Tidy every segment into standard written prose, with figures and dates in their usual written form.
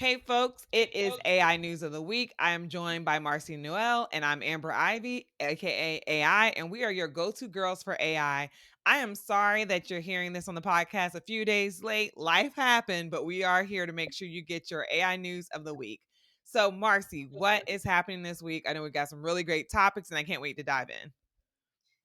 Hey folks, it is AI News of the Week. I am joined by Marcy Noel and I'm Amber Ivy, aka AI, and we are your go-to girls for AI. I am sorry that you're hearing this on the podcast a few days late. Life happened, but we are here to make sure you get your AI news of the week. So, Marcy, what is happening this week? I know we got some really great topics and I can't wait to dive in.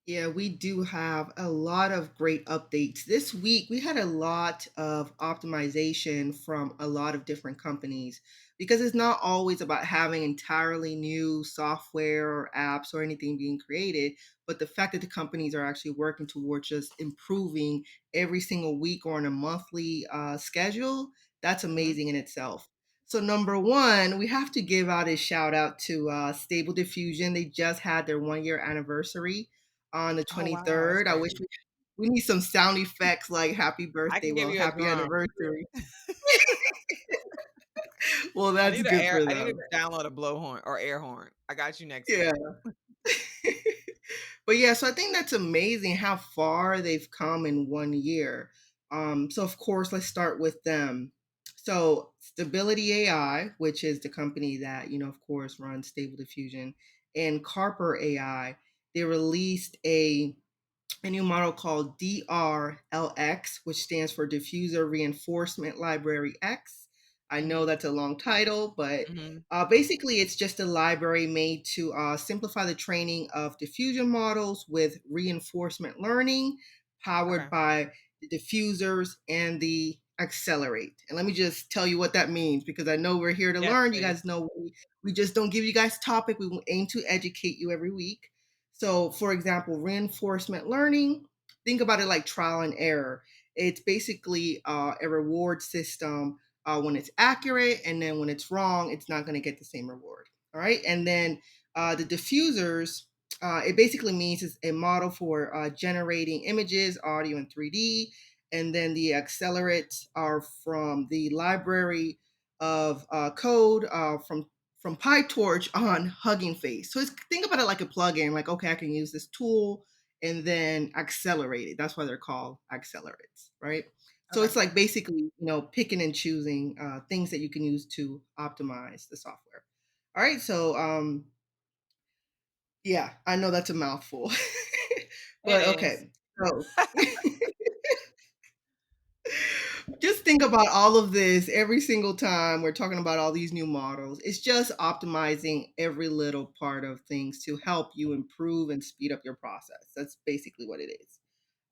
Yeah, we do have a lot of great updates. This week, we had a lot of optimization from a lot of different companies because it's not always about having entirely new software or apps or anything being created, but the fact that the companies are actually working towards just improving every single week or on a monthly schedule, that's Mhm. amazing in itself. So, number one, we have to give out a shout out to Stable Diffusion. They just had their 1 year anniversary on the Oh wow, that's 23rd. I wish great. we need some sound effects like happy I birthday, can give well, you a happy drum. anniversary. Well, that's good for I need to them. download a blowhorn or air horn. I got you next Yeah. week. But yeah, so I think that's amazing how far they've come in 1 year. So of course, let's start with them. So Stability AI, which is the company that, of course, runs Stable Diffusion, and Carper AI, they released a new model called DRLX, which stands for Diffuser Reinforcement Library X. I know Mhm. that's a long title, but Mhm. basically it's just a library made to simplify the training of diffusion models with reinforcement learning powered Okay. by the diffusers and the accelerate. And let me just tell you what that means because I know we're here to Yes, learn. You please. guys know we just don't give you guys topic. We aim to educate you every week. So, for example, reinforcement learning, think about it like trial and error. It's basically a reward system when it's accurate, and then when it's wrong, it's not going to get the same reward. All right. And then the diffusers, it basically means it's a model for generating images, audio, and 3D. And then the accelerates are from the library of code from PyTorch on HuggingFace. So think about it like a plugin. Like, okay, I can use this tool and then accelerate it. That's why they're called accelerates, right? So Okay. it's like basically, picking and choosing things that you can use to optimize the software. All right, so yeah, I know that's a mouthful, It but is. okay. So just think about all of this every single time we're talking about all these new models. It's just optimizing every little part of things to help you improve and speed up your process. That's basically what it is.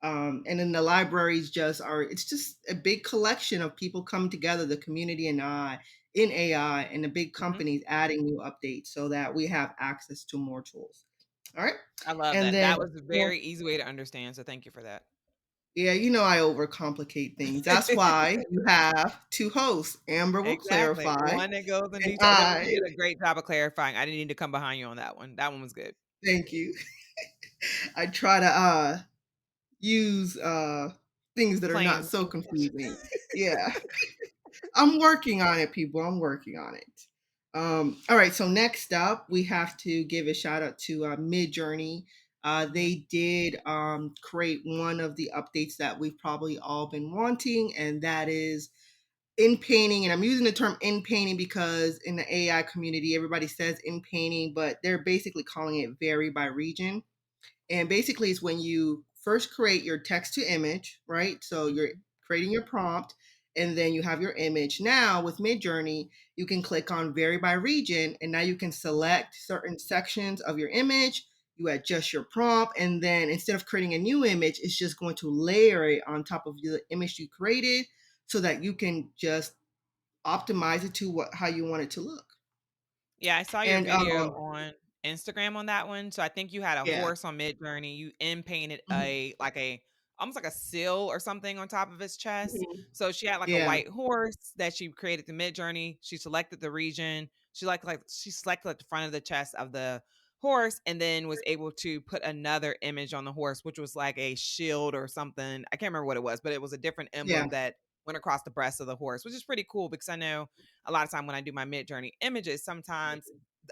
And then the libraries just are, it's just a big collection of people coming together, the community and I in AI and the big Mhm. companies adding new updates so that we have access to more tools. All right. I love And that. then, That was a very easy way to understand, so thank you for that. yeah, I overcomplicate things. That's why you have two hosts. Amber will Exactly. clarify, One that goes in and detail. No, you I, did a great job of clarifying. I didn't need to come behind you on that one. That one was good. thank you. I try to use things that are not Plain so English. confusing. Yeah. I'm working on it, people. I'm working on it. All right. So next up, we have to give a shout out to Midjourney. Mhm. They did create one of the updates that we've probably all been wanting, and that is in painting. And I'm using the term in painting because in the AI community, everybody says in painting, but they're basically calling it vary by region. And basically, it's when you first create your text to image, right? So you're Mhm. creating your prompt and then you have your image. Now, with Midjourney, you can click on vary by region and now you can select certain sections of your image. You adjust your prompt, and then instead of creating a new image, it's just going to layer it on top of the image you created so that you can just optimize it to how you want it to look. Yeah, I saw your And video on Instagram on that one. So I think you had a yeah. horse on Midjourney. You in painted Mhm. a almost like a seal or something on top of his chest. Mhm. So she had like a Yeah. white horse that she created the Midjourney. She selected the region. She selected like the front of the chest of the horse and then was able to put another image on the horse, which was like a shield or something. I can't remember what it was, but it was a different Yeah. emblem that went across the breast of the horse, which is pretty cool because I know a lot of time when I do my Midjourney images, sometimes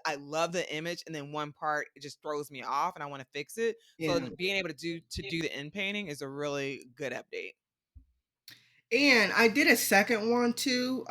I love the image and then one part it just throws me off and I want to fix it. So Yeah. being able to do the in painting is a really good update. And I did a second one too.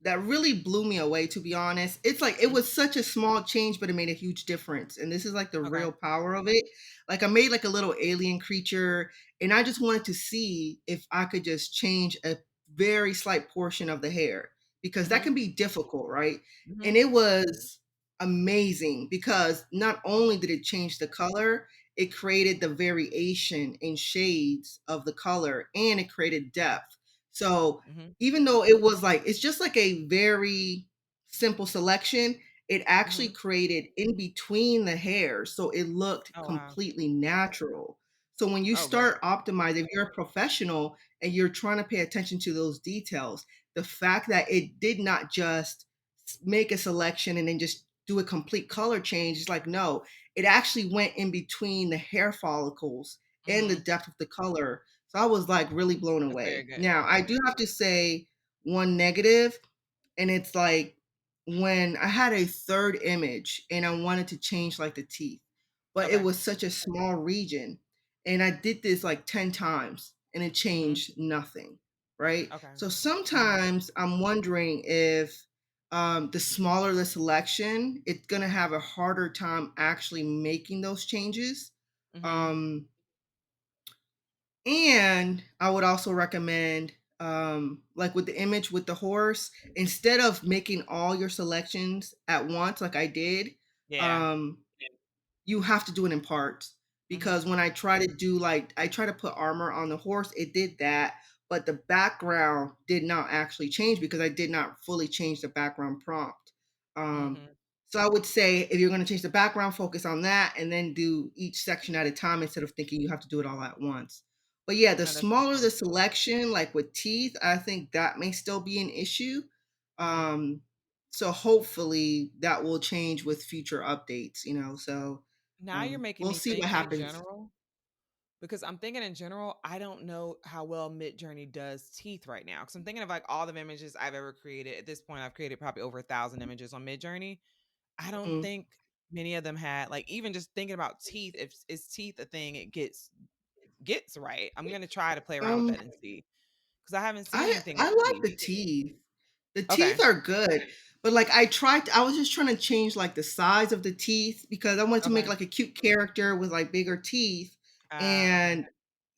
that really blew me away, to be honest. It's like it Mhm. was such a small change, but it made a huge difference. And this is like the Okay. real power of it. Like I made like a little alien creature, and I just wanted to see if I could just change a very slight portion of the hair because that Mhm. can be difficult, right? And Mhm. it was amazing because not only did it change the color, it created the variation in shades of the color and it created depth. So Mhm. even though it was like it's just like a very simple selection, it actually Mhm. created in between the hairs, so it looked Oh, wow. completely natural. So when you Oh, great. start optimizing, if you're a professional and you're trying to pay attention to those details, the fact that it did not just make a selection and then just do a complete color change, it's like, no, it actually went in between the hair follicles and the Mhm. depth of the color. So I was like really blown That's very away. good. Now, I do have to say one negative, and it's like when I had a third image and I wanted to change like the teeth, but it Okay. was such a small region. And I did this like 10 times and it Mhm. changed nothing. Right. Okay. So Mhm. sometimes I'm wondering if the smaller the selection, it's going to have a harder time actually making those changes. Mhm. Um, and I would also recommend, like with the image with the horse, instead of making all your selections at once, like I did, Yeah. um, you have to do it in parts Mhm. because when I try to do like I try to put armor on the horse, it did that, but the background did not actually change because I did not fully change the background prompt. Mhm. So I would say if you're going to change the background, focus on that and then do each section at a time instead of thinking you have to do it all at once. But yeah, the No, that's good smaller the point. selection, like with teeth, I think that may still be an issue. Mhm. Um, so hopefully that will change with future updates, you know. So Now you're making we'll me see what think in happens. general, because I'm thinking in general, I don't know how well Midjourney does teeth right now. Because I'm thinking of like all the images I've ever created. At this point, I've created probably over 1,000 images on Midjourney. I don't Mm. think many of them had like even just thinking about teeth. If is teeth a thing, it gets right. I'm gonna try to play around with Um, that and see because I haven't seen anything I with like teeth. the teeth. The teeth Okay. are good, but, like, I was just trying to change, like, the size of the teeth because I wanted to make, Okay. like, a cute character with, like, bigger teeth, Okay. and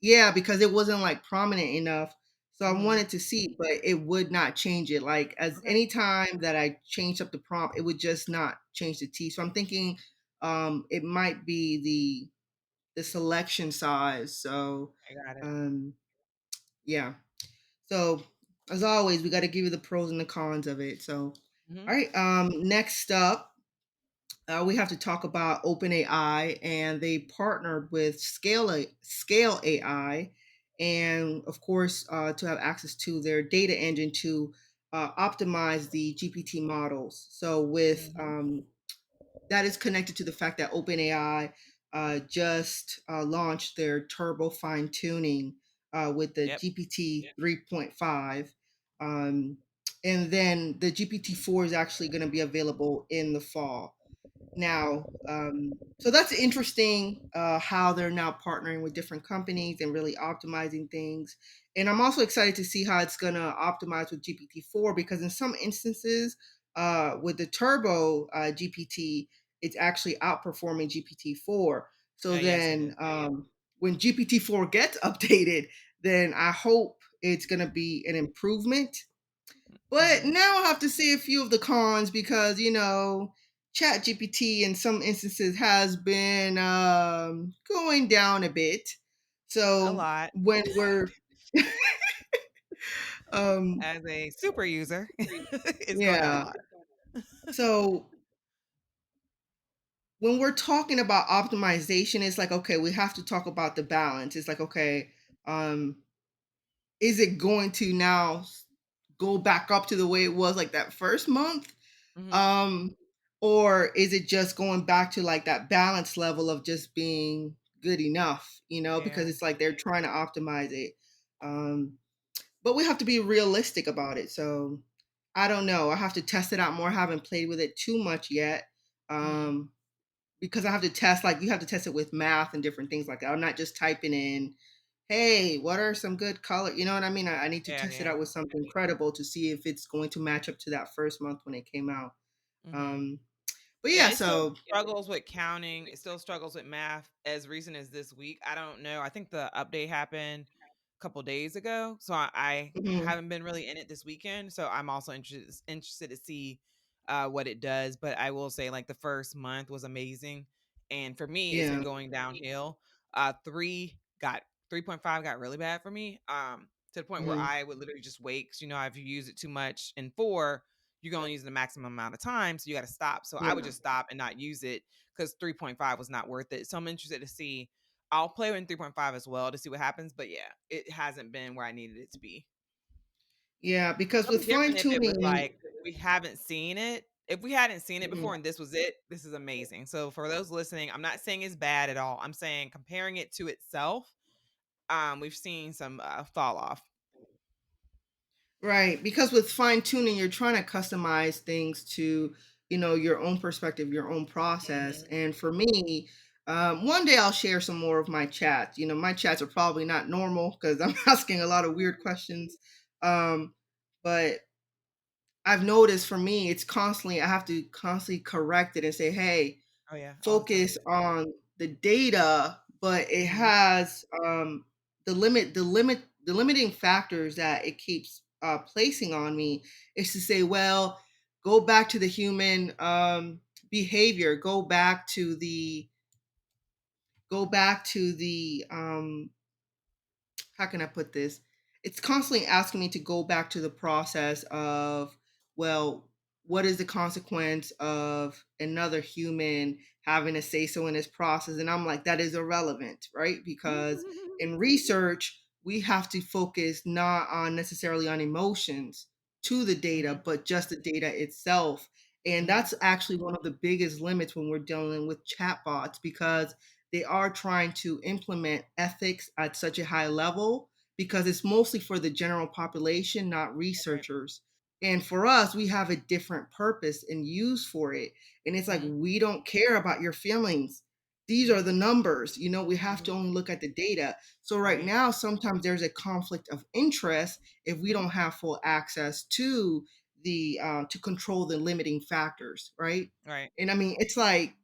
yeah, because it wasn't, like, prominent enough, so I Hmm. wanted to see, but it would not change it, like, as Okay. any time that I changed up the prompt, it would just not change the teeth, so I'm thinking, it might be the selection size, so, I got it. um, yeah. So, as always, we got to give you the pros and the cons of it. So, Hmm. all right. Next up, we have to talk about OpenAI, and they partnered with Scale AI, and of course, to have access to their data engine to optimize the GPT models. So, with Hmm. that is connected to the fact that OpenAI just launched their turbo fine tuning with the Yep. GPT 3.5. Um, and then the GPT 4 is actually going to be available in the fall. Now, so that's interesting how they're now partnering with different companies and really optimizing things. And I'm also excited to see how it's going to optimize with GPT-4 because in some instances, with the Turbo GPT, it's actually outperforming GPT-4. So Yes, it then is. when GPT-4 gets updated, then I hope it's going to be an improvement, but Hmm. now I have to say a few of the cons because, you know, ChatGPT in some instances has been going down a bit. A So lot. when we're um As a super user, it's going down a yeah. lot. So when we're talking about optimization, it's like, okay, we have to talk about the balance. It's like, okay, um, is it going to now go back up to the way it was like that first month? Hmm. Um, or is it just going back to like that balance level of just being good enough, you know, because Yeah. it's like they're trying to optimize it. Um, but we have to be realistic about it. So I don't know. I have to test it out more. I haven't played with it too much yet. Hmm. Um, because I have to test, like, you have to test it with math and different things like that. I'm not just typing in, hey, what are some good color? You know what I mean? I need to Yeah, test it yeah. out with something credible to see if it's going to match up to that first month when it came out. Mhm. Um, but Yeah, yeah, it still so struggles with counting. It still struggles with math as recent as this week. I don't know. I think the update happened a couple days ago, so I mhm, haven't been really in it this weekend. So I'm also interested to see what it does. But I will say, like the first month was amazing, and for me, it's yeah, been going downhill. 3.5 got really bad for me. To the point where mhm, I would literally just wait because if you use it too much in four, you can only use it the maximum amount of time, so you got to stop. So I would yeah. just stop and not use it because 3.5 was not worth it. So I'm interested to see. I'll play with 3.5 as well to see what happens. But yeah, it hasn't been where I needed it to be. Yeah, because It'll with be fine different if it was tuning, like we haven't seen it. If we hadn't seen it mhm, before and this was it, this is amazing. So for those listening, I'm not saying it's bad at all. I'm saying comparing it to itself, we've seen some fall off. right, because with fine tuning, you're trying to customize things to, your own perspective, your own process. Mhm. And for me, one day I'll share some more of my chats. My chats are probably not normal because I'm asking a lot of weird questions. Um, but I've noticed for me, I have to constantly correct it and say, hey, Oh yeah, all the time. focus on the data, but it Mhm. has the limiting factors that it keeps placing on me is to say, well, go back to the human behavior, go back to the how can I put this? It's constantly asking me to go back to the process of, well, what is the consequence of another human having a say so in this process? And I'm like, that is irrelevant, right? Because in research, we have to focus not on necessarily on emotions to the data, Mhm. but just the data itself. And Mhm. that's actually one of the biggest limits when we're dealing with chatbots because they are trying to implement ethics at such a high level because it's mostly for the general population, not Right. researchers. And for us, we have a different purpose and use for it. And it's like, Mhm. we don't care about your feelings. These are Mhm. the numbers. We have to Mhm. only look at the data. So, right Right. now, sometimes there's a conflict of interest if we Mhm. don't have full access to to control the limiting factors, right? Right. And I mean, it's like,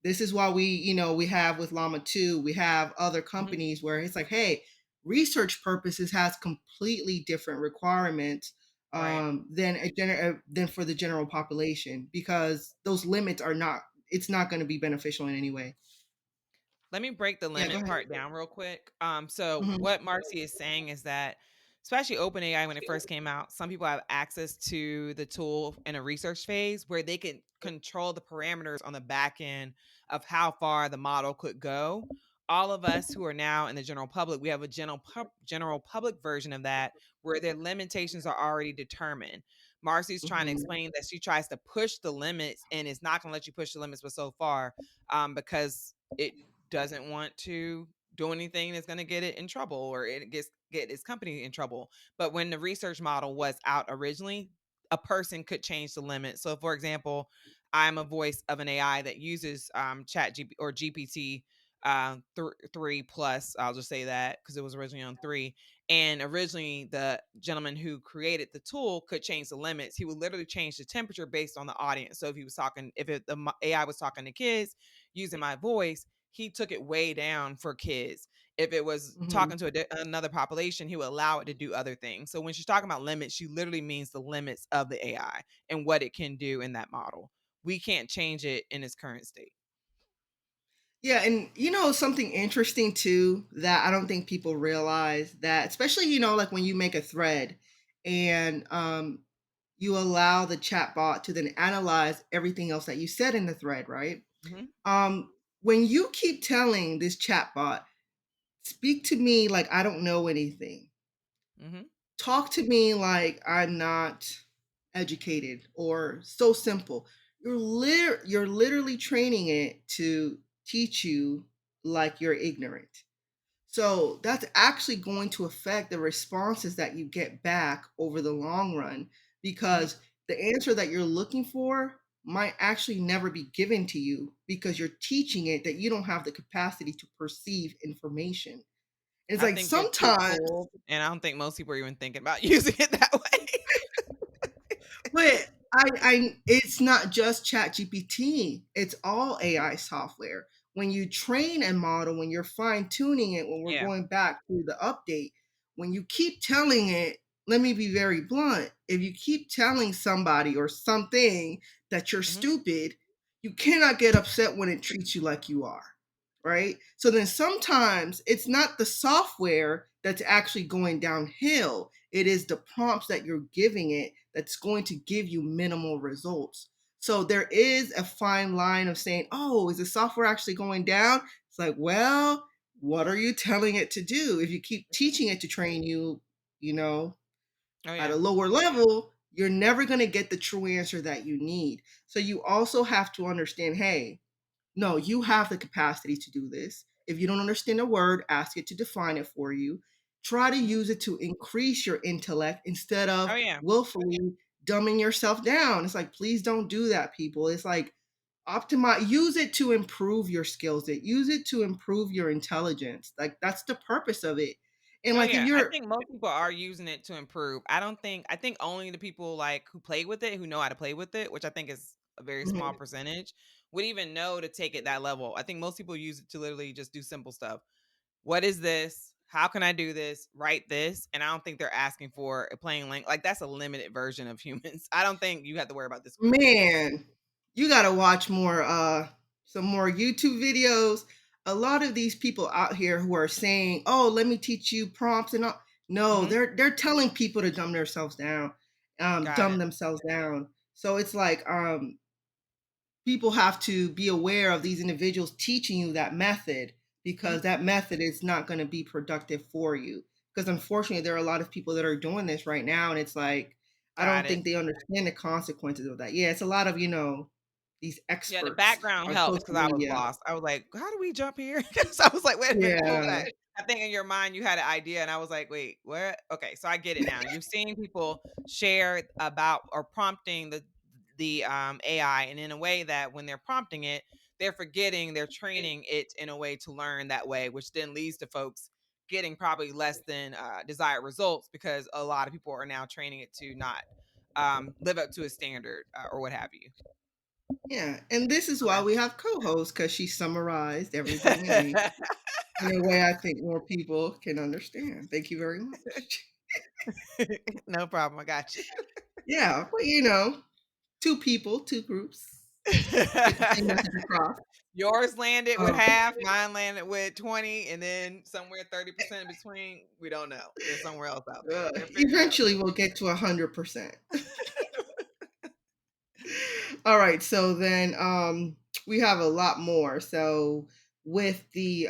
this is why we have with Llama 2, we have other Mhm. companies where it's like, hey, research purposes has completely different requirements Right. than for the general population because those limits are not it's not going to be beneficial in any way. Let me break the Yeah, go limit ahead. part down real quick. So Mhm, what Marcy is saying is that, especially OpenAI when it first came out, some people have access to the tool in a research phase where they can control the parameters on the back end of how far the model could go. All of us who are now in the general public, we have a general public version of that where their limitations are already determined. Marcy's trying to mhm, explain that she tries to push the limits and it's not going to let you push the limits but so far because it doesn't want to do anything that's going to get it in trouble or it get its company in trouble. But when the research model was out originally, a person could change the limit. So, for example, I'm a voice of an AI that uses Chat GP or GPT 3 plus. I'll just say that because it was originally on 3. And originally, the gentleman who created the tool could change the limits. He would literally change the temperature based on the audience. So, if he was talking, if it, the AI was talking to kids using my voice, he took it way down for kids. If it was mhm. talking to another population, he would allow it to do other things. So when she's talking about limits, she literally means the limits of the AI and what it can do in that model. We can't change it in its current state. Yeah, and something interesting too that I don't think people realize that, especially like when you make a thread and you allow the chatbot to then analyze everything else that you said in the thread, right? Hmm. When you keep telling this chatbot, speak to me like I don't know anything, Hmm. talk to me like I'm not educated or so simple. You're literally training it to teach you like you're ignorant. So that's actually going to affect the responses that you get back over the long run Hmm. because the answer that you're looking for might actually never be given to you because you're teaching it that you don't have the capacity to perceive information. It's I like think it's a sometimes. tool, and I don't think most people are even thinking about using it that way. But I it's not just ChatGPT. It's all AI software. When you train a model, when you're fine tuning it, when we're Yeah. going back to the update, when you keep telling it, let me be very blunt. If you keep telling somebody or something that you're Mhm. stupid, you cannot get upset when it treats you like you are. Right? So then sometimes it's not the software that's actually going downhill. It is the prompts that you're giving it that's going to give you minimal results. So there is a fine line of saying, oh, is the software actually going down? It's like, well, what are you telling it to do? If you keep Mhm. teaching it to train you, you know, Oh, at a yeah. lower level, you're never going to get the true answer that you need. So you also have to understand, hey, no, you have the capacity to do this. If you don't understand a word, ask it to define it for you. Try to Mhm. use it to increase your intellect instead Oh, of yeah. willfully dumbing yourself down. It's like, please don't do that, people. It's like, optimize, use it to improve your skills, use it to improve your intelligence. Like, that's the purpose of it. And Oh, like, if yeah. I you're, think most people are using it to improve. I think only the people, like, who play with it, who know how to play with it, which I think is a very small Mhm. percentage, would even know to take it that level. I think most people use it to literally just do simple stuff. What is this? How can I do this? Write this. And I don't think they're asking for a plain link. Like, that's a limited version of humans. I don't think you have to worry about this group. Man, you gotta watch more, some more YouTube videos. A lot of these people out here who are saying, "Oh, let me teach you prompts and all." No, Mhm. they're telling people to Got dumb it. themselves down. So it's like, people have to be aware of these individuals teaching you that method Mhm. because that method is not going to be productive for you. Because unfortunately, there are a lot of people that are doing this right now, and it's like, I Got don't it. think they understand the consequences of that. Yeah, it's a lot of, these Yeah, the experts background on helps social because I was media. lost. I was like, "How do we jump here?" 'Cause I was like, "Wait a minute, what was Yeah. that?" I think in your mind you had an idea, and I was like, "Wait, what?" Okay, so I get it now. You're seeing people share about or prompting the AI, and in a way that when they're prompting it, they're forgetting they're training it in a way to learn that way, which then leads to folks getting probably less than desired results because a lot of people are now training it to not live up to a standard or what have you. Yeah. And this is why Okay. we have co-hosts, because she summarized everything in a way I think more people can understand. Thank you very much. No problem, I got you. Yeah, but two people, two groups, get the same message across. Yours landed with Um, half, mine landed with 20, and then somewhere 30% in between, we don't know. There's somewhere else out there. They're figuring it out eventually, still. we'll get to 100%. All right, so then we have a lot more. So with the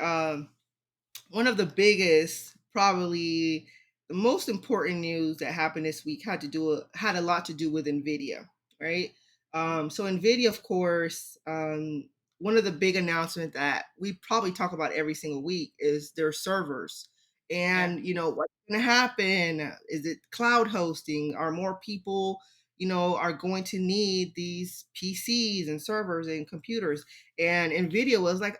one of the biggest, probably the most important news that happened this week had a lot to do with Nvidia, right? Mhm. So Nvidia, of course, one of the big announcements that we probably talk about every single week is their servers, Yeah, and what's going to happen? Is it cloud hosting? Are more people, are going to need these PCs and servers and computers? And NVIDIA was like,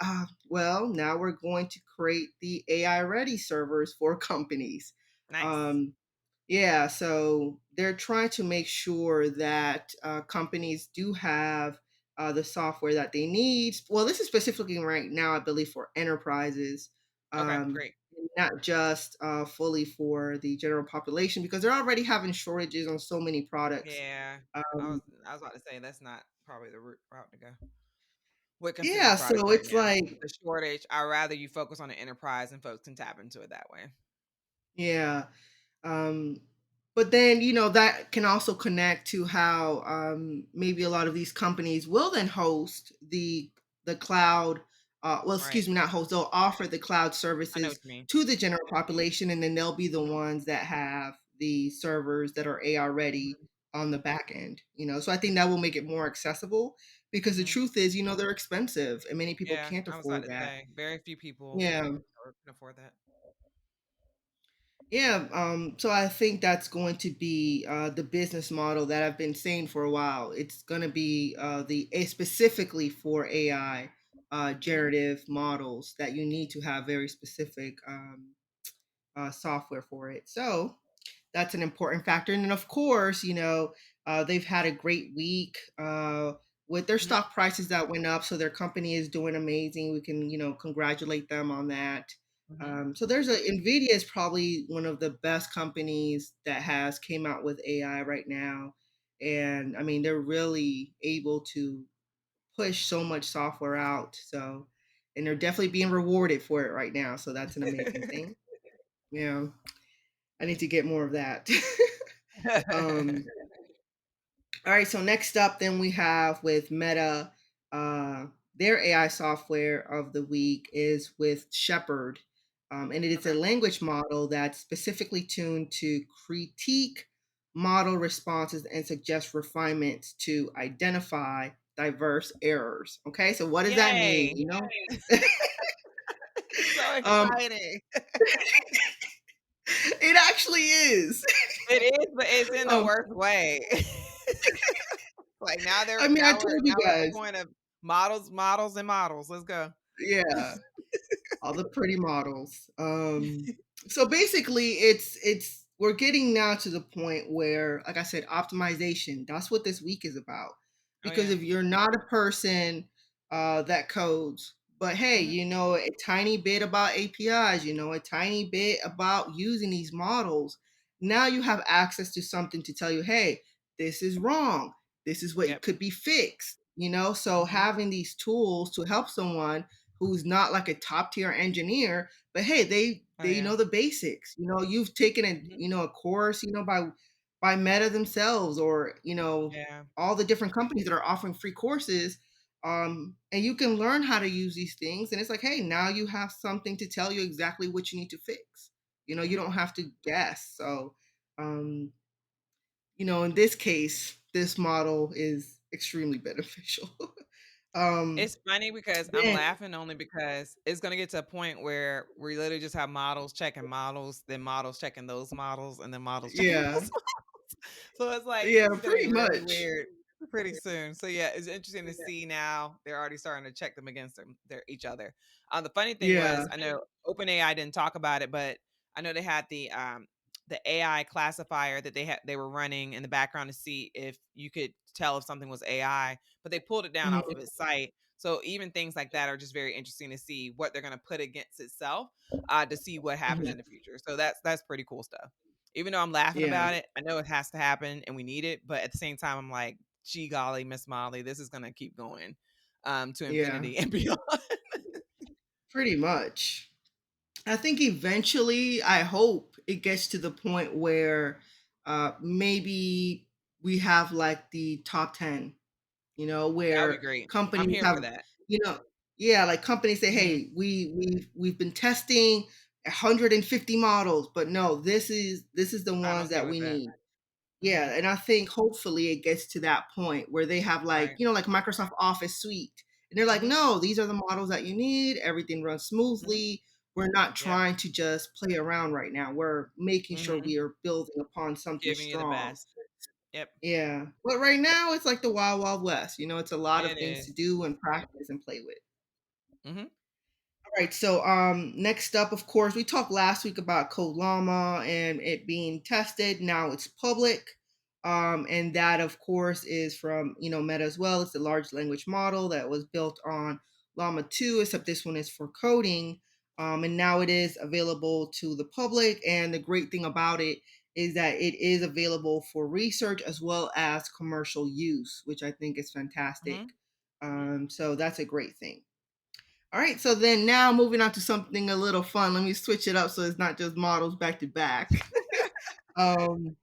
well, now we're going to create the AI ready servers for companies. nice. Um, yeah, so they're trying to make sure that companies do have the software that they need. Well, this is specifically right now, I believe, for enterprises, Okay, great. not just fully for the general population, because they're already having shortages on so many products. Yeah, Um, I was about to say that's not probably the route to go with consumer yeah, products so right it's now. like, The shortage, I'd rather you focus on the enterprise and folks can tap into it that way. yeah. Um, but then, that can also connect to how maybe a lot of these companies will then host the cloud. Well, Right. excuse me, not host. They'll offer the cloud I know services what you mean. to the general population, and then they'll be the Mhm, ones that have the servers that are AR ready mhm, on the back end. So I think that will make it more accessible, because the mhm. truth is, they're expensive, and many people Yeah, can't I was about afford to that. say very few people Yeah. can afford that. Yeah, so I think that's going to be the business model that I've been saying for a while. It's going to be specifically for AI Mhm. generative models that you need to have very specific software for it. So that's an important factor. And then, of course, they've had a great week with their Mhm. stock prices that went up. So their company is doing amazing. We can, congratulate them on that. Mhm. So there's Nvidia is probably one of the best companies that has came out with AI right now. And I mean, they're really able to push so much software out. So, and they're definitely being rewarded for it right now. So that's an amazing thing. Yeah. I need to get more of that. um, all right, so next up, then we have with Meta, their AI software of the week is with Shepherd. And it is a Okay. language model that's specifically tuned to critique model responses and suggest refinements to identify diverse errors. Okay, so what does that mean? Yay. It's so Um, exciting. it actually is. It is, but it's in the um, worst way. Like, I mean, I told you now we're at the guys, point of models, models, and models. Let's go. yeah. All the pretty models. So basically it's we're getting now to the point where, like I said, optimization, that's what this week is about. Oh, Because yeah. if you're not a person that codes, but hey, Mhm. you know a tiny bit about APIs, you know a tiny bit about using these models, now you have access to something to tell you, hey, this is wrong. This is what Yep. could be fixed, so Mhm. having these tools to help someone who's not like a top tier engineer, but hey, Oh, they yeah. know the basics. You've taken Mhm. a course, by Meta themselves, or Yeah. all the different companies that are offering free courses. And you can learn how to use these things. And it's like, hey, now you have something to tell you exactly what you need to fix. You Mhm. don't have to guess. So, um, in this case, this model is extremely beneficial. um, It's funny because I'm then, laughing only because it's gonna get to a point where we literally just have models checking models, then models checking those models, and then models checking yeah, those models. So it's like yeah, this is gonna be pretty really much. weird pretty soon. So yeah, it's interesting to see now they're already starting to check them against their each other. The funny thing Yeah. was I know OpenAI didn't talk about it, but I know they had the AI classifier that they were running in the background to see if you could tell if something was AI, but they pulled it down off of Mhm. its site. So even things like that are just very interesting to see what they're going to put against itself to see what happens Mhm. in the future. So that's pretty cool stuff. Even though I'm laughing Yeah. about it, I know it has to happen and we need it, but at the same time, I'm like, gee golly, Miss Molly, this is going to keep going to Yeah. infinity and beyond. Pretty much. I think eventually, I hope it gets to the point where maybe we have like the top 10, That would be where great. I'm companies here have, for that. you know, yeah, like companies say, Hmm. hey, we've been testing 150 models, but no, this is the I'm ones okay that with we that. need. Hmm. Yeah, and I think hopefully it gets to that point where they have like, Right. like Microsoft Office Suite. And they're like, Hmm. no, these are the models that you need. Everything runs Hmm. smoothly. We're not Yep. trying to just play around right now. We're making sure Hmm. we are building upon something Giving you the strong. best. Yep. Yeah. But right now it's like the wild, wild west. It's a lot of It things to is. do and practice and play with. Hmm. All right, so next up, of course, we talked last week about Code Llama and it being tested. Now it's public. And that, of course, is from Meta as well. It's a large language model that was built on Llama 2, except this one is for coding. And now it is available to the public. And the great thing about it is that it is available for research as well as commercial use, which I think is fantastic. Hmm. So that's a great thing. All right, so then now moving on to something a little fun. Let me switch it up so it's not just models back to back. um,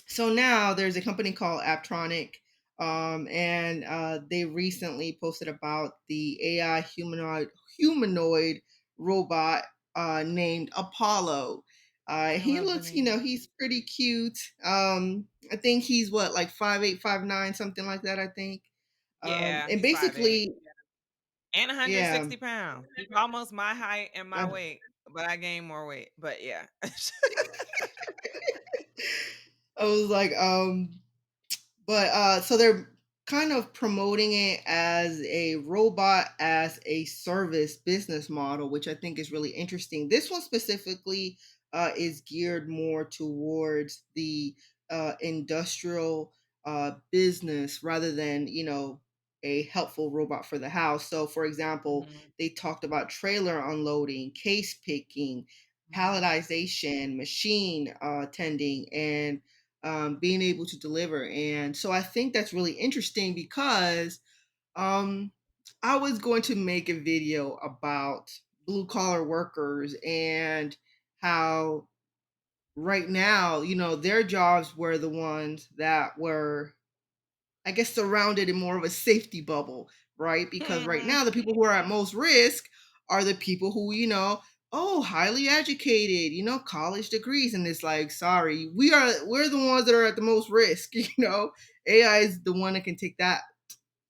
so now there's a company called Apptronik, and they recently posted about the AI humanoid robot named Apollo. I He love the looks, name. he's pretty cute. I think he's what, like 5'8", 5'9", something like that. I think. Yeah, And he's 5'8" basically, and yeah. 160 pounds. He's almost my height and my uh, weight, but I gained more weight. But yeah. I was like, but so they're kind of promoting it as a robot as a service business model, which I think is really interesting. This one specifically is geared more towards the industrial business rather than, a helpful robot for the house. So, for example, Mhm. they talked about trailer unloading, case picking, Mhm. palletization, machine tending, and being able to deliver. And so I think that's really interesting because um, I was going to make a video about blue collar workers and how right now, their jobs were the ones that were, I guess, surrounded in more of a safety bubble, right? Because right Mhm. now, the people who are at most risk are the people who, oh, highly educated, college degrees. And it's like, sorry, we're the ones that are at the most risk, AI is the one that can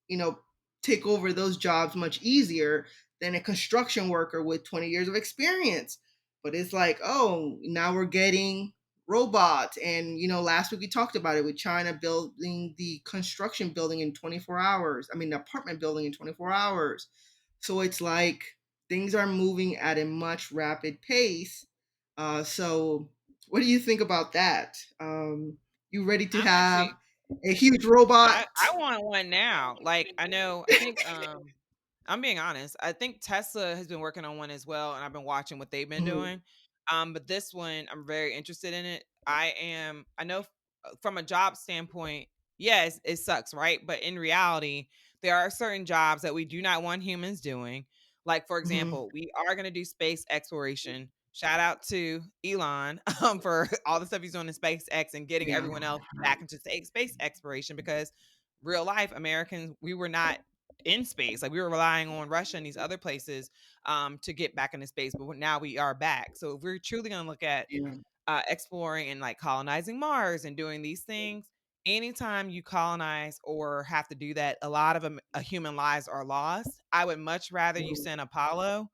you know, take over those jobs much easier than a construction worker with 20 years of experience. But it's like, oh, now we're getting robots. And, last week we talked about it with China building the construction building in 24 hours. I mean, the apartment building in 24 hours. So it's like things are moving at a much rapid pace. So, what do you think about that? You ready to I'm have actually a huge robot? I want one now. Like I know I think I'm being honest. I think Tesla has been working on one as well, and I've been watching what they've been Mhm. doing. But this one, I'm very interested in it. I am. I know from a job standpoint, yes, it sucks, right? But in reality, there are certain jobs that we do not want humans doing. Like for Mhm. example, we are going to do space exploration. Shout out to Elon for all the stuff he's doing in SpaceX and getting Yeah. everyone else back into space exploration because real life Americans, we were not in space. Like we were relying on Russia and these other places to get back into space, but now we are back. So if we're truly going to look at Yeah. exploring and like colonizing Mars and doing these things, anytime you colonize or have to do that, a lot of human lives are lost. I would much rather you Mhm. send Apollo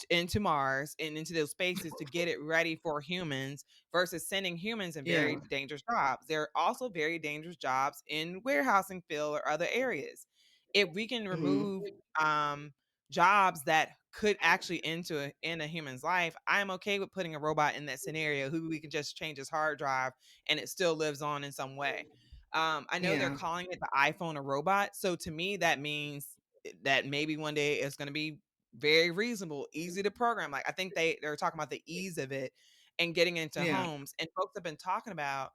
into Mars and into those spaces to get it ready for humans versus sending humans in Yeah. very dangerous jobs. There are also very dangerous jobs in warehousing field or other areas. If we can Mhm. remove jobs that could actually in a human's life, I'm okay with putting a robot in that scenario who we can just change his hard drive and it still lives on in some way. I know they're Yeah. calling it the iPhone a robot, so to me that means that maybe one day it's going to be very reasonable, easy to program. Like I think they're talking about the ease of it and getting into Yeah. homes. And folks have been talking about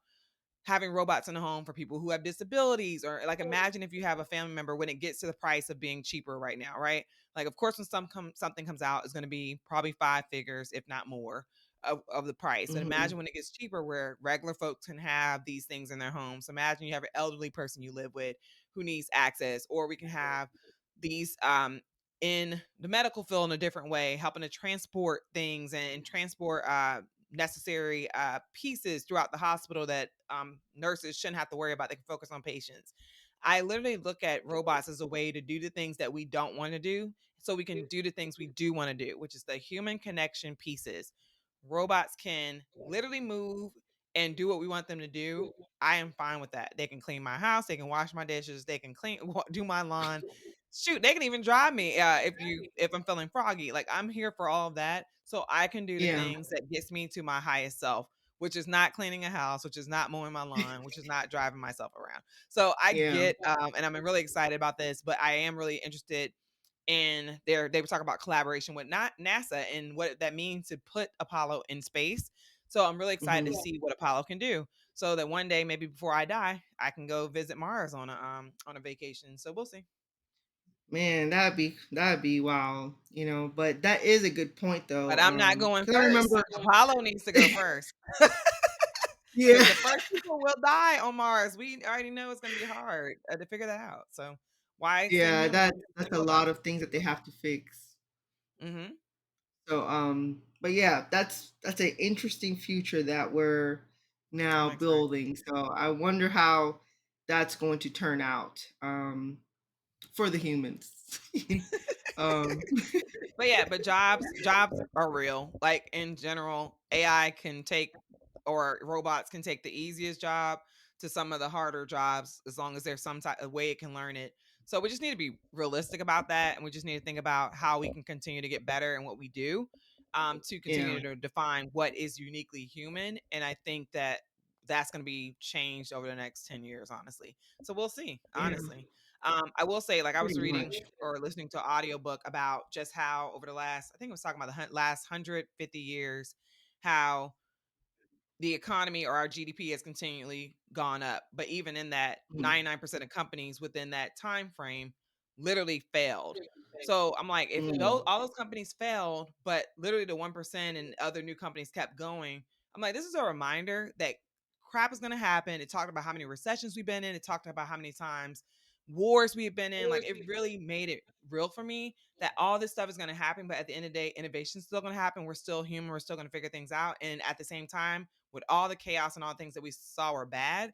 having robots in the home for people who have disabilities or like imagine if you have a family member when it gets to the price of being cheaper right now, right? Like of course when something comes out it's going to be probably five figures if not more of the price. But Mhm. imagine when it gets cheaper where regular folks can have these things in their homes. Imagine you have an elderly person you live with who needs access, or we can have these in the medical field in a different way, helping to transport things and transport necessary pieces throughout the hospital that nurses shouldn't have to worry about. They can focus on patients. I literally look at robots as a way to do the things that we don't want to do so we can do the things we do want to do, which is the human connection pieces. Robots can literally move and do what we want them to do. I am fine with that. They can clean my house, they can wash my dishes, they can do my lawn. Shoot, they can even drive me if I'm feeling froggy. Like I'm here for all of that, so I can do the Yeah. things that gets me to my highest self, which is not cleaning a house, which is not mowing my lawn, which is not driving myself around. So I Yeah. get, and I'm really excited about this, but I am really interested in they were talking about collaboration with not NASA and what that means to put Apollo in space. So I'm really excited to Mhm. see what Apollo can do. So that one day, maybe before I die, I can go visit Mars on a vacation. So we'll see. Man, that'd be wow, but that is a good point though. But I'm not going Because I first. remember Apollo needs to go first yeah. because the first people will die on Mars. We already know it's going to be hard to figure that out. So why send Yeah, humans that's to a know about lot it? of things that they have to fix. Hmm. So, but yeah, that's an interesting future that we're I'm now excited. building. So I wonder how that's going to turn out for the humans. um, But yeah, but jobs are real. Like in general, AI can take or robots can take the easiest job to some of the harder jobs as long as there's some type of way it can learn it. So we just need to be realistic about that and we just need to think about how we can continue to get better in what we do. to Yeah. continue to define what is uniquely human. And I think that that's going to be changed over the next 10 years, honestly. So we'll see, Yeah. honestly. I will say, like, I was Pretty reading much. or listening to an audiobook about just how over the last, I think it was talking about the last 150 years, how the economy or our GDP has continually gone up. But even in that, Mhm. 99% of companies within that time frame literally failed. So I'm like, if those Mm. all those companies failed, but literally the 1% and other new companies kept going, I'm like, this is a reminder that crap is gonna happen. It talked about how many recessions we've been in, it talked about how many times wars we've been in. Like, it really made it real for me that all this stuff is going to happen, but at the end of the day, innovation is still going to happen. We're still human. We're still going to figure things out. And at the same time, with all the chaos and all the things that we saw were bad,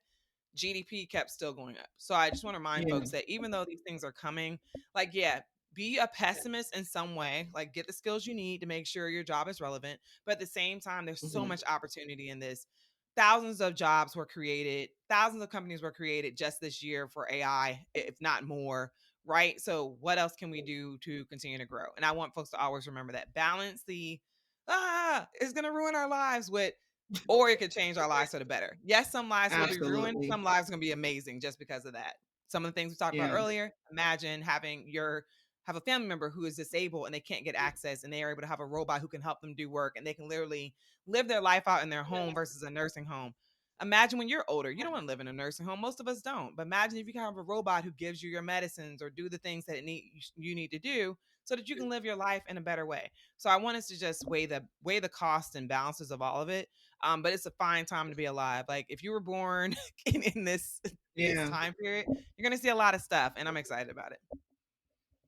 GDP kept still going up. So I just want to remind Yeah. folks that even though these things are coming, like, yeah, be a pessimist in some way, like get the skills you need to make sure your job is relevant. But at the same time, there's so Mhm. much opportunity in this. Thousands of jobs were created, thousands of companies were created just this year for AI, if not more. Right. So, what else can we do to continue to grow? And I want folks to always remember that balance the is going to ruin our lives with, or it could change our lives for the better. Yes, some lives will be ruined. Absolutely. Some lives are going to be amazing just because of that. Some of the things we talked about Yeah. earlier. Imagine having your have a family member who is disabled and they can't get access, and they are able to have a robot who can help them do work, and they can literally live their life out in their home versus a nursing home. Imagine when you're older, you don't want to live in a nursing home. Most of us don't. But imagine if you can have a robot who gives you your medicines or do the things that you need to do so that you can live your life in a better way. So I want us to just weigh the cost and balances of all of it. But it's a fine time to be alive. Like, if you were born in this Yeah. time period, you're gonna see a lot of stuff, and I'm excited about it.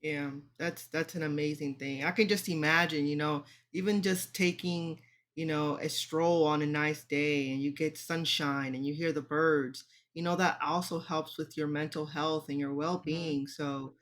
Yeah, that's an amazing thing. I can just imagine, even just taking, a stroll on a nice day and you get sunshine and you hear the birds, that also helps with your mental health and your Hmm. well-being. So,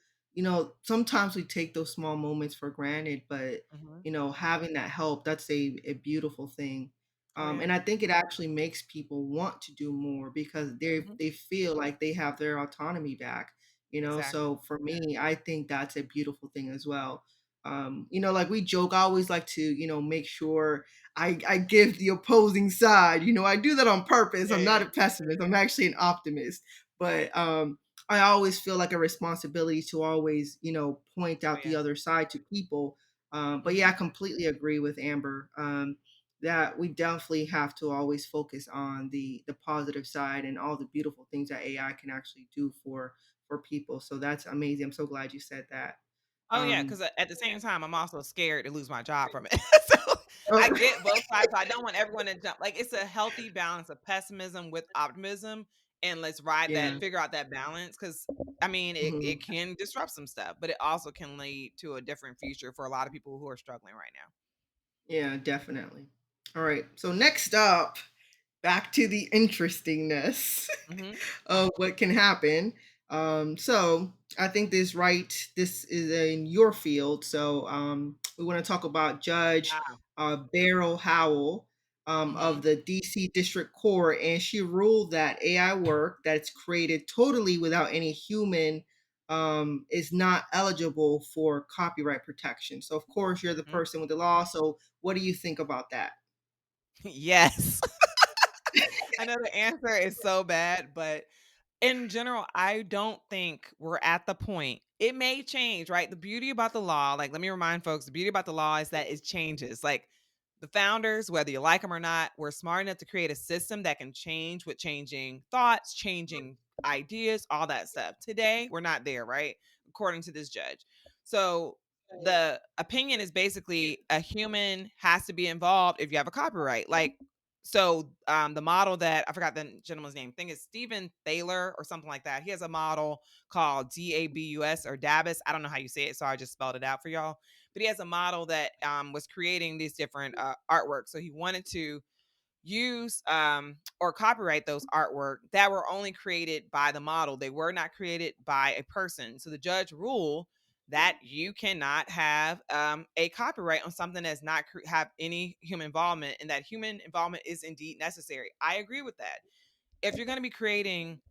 sometimes we take those small moments for granted, but Hmm. having that help, that's a beautiful thing. Oh yeah. And I think it actually makes people want to do more because Hmm. they feel like they have their autonomy back. Exactly. So for me, I think that's a beautiful thing as well. Like we joke, I always like to, make sure I give the opposing side. I do that on purpose. Yeah, I'm not yeah. a pessimist. I'm actually an optimist. But I always feel like a responsibility to always, point Oh out the yeah. other side to people. But yeah, I Hmm. completely agree with Amber. That we definitely have to always focus on the positive side and all the beautiful things that AI can actually do for people. So that's amazing. I'm so glad you said that. Oh yeah, Um, because at the same time, I'm also scared to lose my job from it. So I oh, get both sides. I don't want everyone to jump. Like, it's a healthy balance of pessimism with optimism, and let's ride yeah. that, figure out that balance. Because I mean, it Mhm. can disrupt some stuff, but it also can lead to a different future for a lot of people who are struggling right now. Yeah, definitely. All right. So next up, back to the interestingness Hmm. of what can happen. So I think this is in your field. So we want to talk about Judge Ah. Beryl Howell of Hmm. the DC District Court, and she ruled that AI work that's created totally without any human is not eligible for copyright protection. So of course you're the Hmm. person with the law. So what do you think about that? Yes. I know the answer is so bad, but in general, I don't think we're at the point. It may change, right? The beauty about the law, like, let me remind folks, the beauty about the law is that it changes. Like, the founders, whether you like them or not, were smart enough to create a system that can change with changing thoughts, changing ideas, all that stuff. Today, we're not there, right? According to this judge. So the opinion is basically a human has to be involved if you have a copyright. Like, so the model that I forgot the gentleman's name, thing is Stephen Thaler or something like that. He has a model called DABUS or DABUS. I don't know how you say it, so I just spelled it out for y'all. But he has a model that was creating these different artworks. So he wanted to use or copyright those artwork that were only created by the model. They were not created by a person. So the judge ruled that you cannot have a copyright on something that's not have any human involvement, and that human involvement is indeed necessary. I agree with that. If you're going to be creating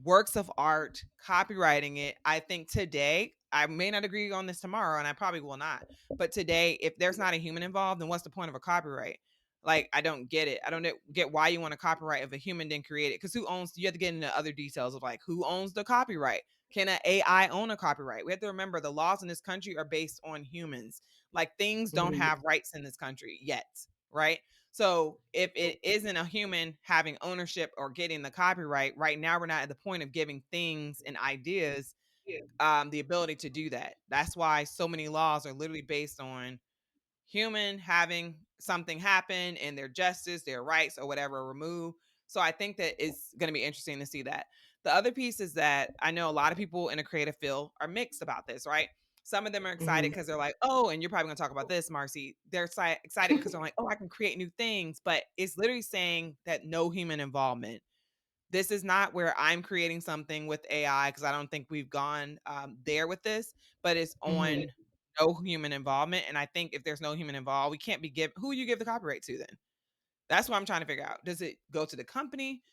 works of art, copywriting it. I think today, I may not agree on this tomorrow, and I probably will not. But today, if there's not a human involved, then what's the point of a copyright? Like, I don't get it. I don't get why you want a copyright if a human didn't create it. Because who owns? You have to get into other details of like who owns the copyright. Can an AI own a copyright? We have to remember the laws in this country are based on humans. Like things don't Mhm, have rights in this country yet, right? So if it isn't a human having ownership or getting the copyright, right now we're not at the point of giving things and ideas the ability to do that. That's why so many laws are literally based on human having something happen and their justice, their rights, or whatever removed. So I think that it's going to be interesting to see that. The other piece is that I know a lot of people in the creative field are mixed about this, right? Some of them are excited mhm. because they're like, oh, and you're probably going to talk about this, Marcy. They're excited because they're like, oh, I can create new things. But it's literally saying that no human involvement. This is not where I'm creating something with AI because I don't think we've gone there with this, but it's Mhm. on no human involvement. And I think if there's no human involved, we can't be give who you give the copyright to then. That's what I'm trying to figure out. Does it go to the company?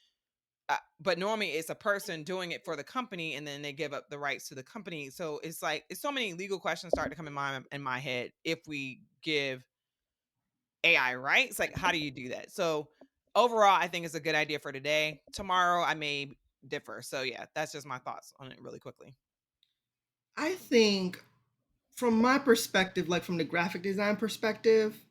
But normally it's a person doing it for the company, and then they give up the rights to the company. So it's like it's so many legal questions start to come in my head if we give AI rights. Like, how do you do that? So overall, I think it's a good idea for today. Tomorrow, I may differ. So yeah, that's just my thoughts on it really quickly. I think from my perspective, like from the graphic design perspective,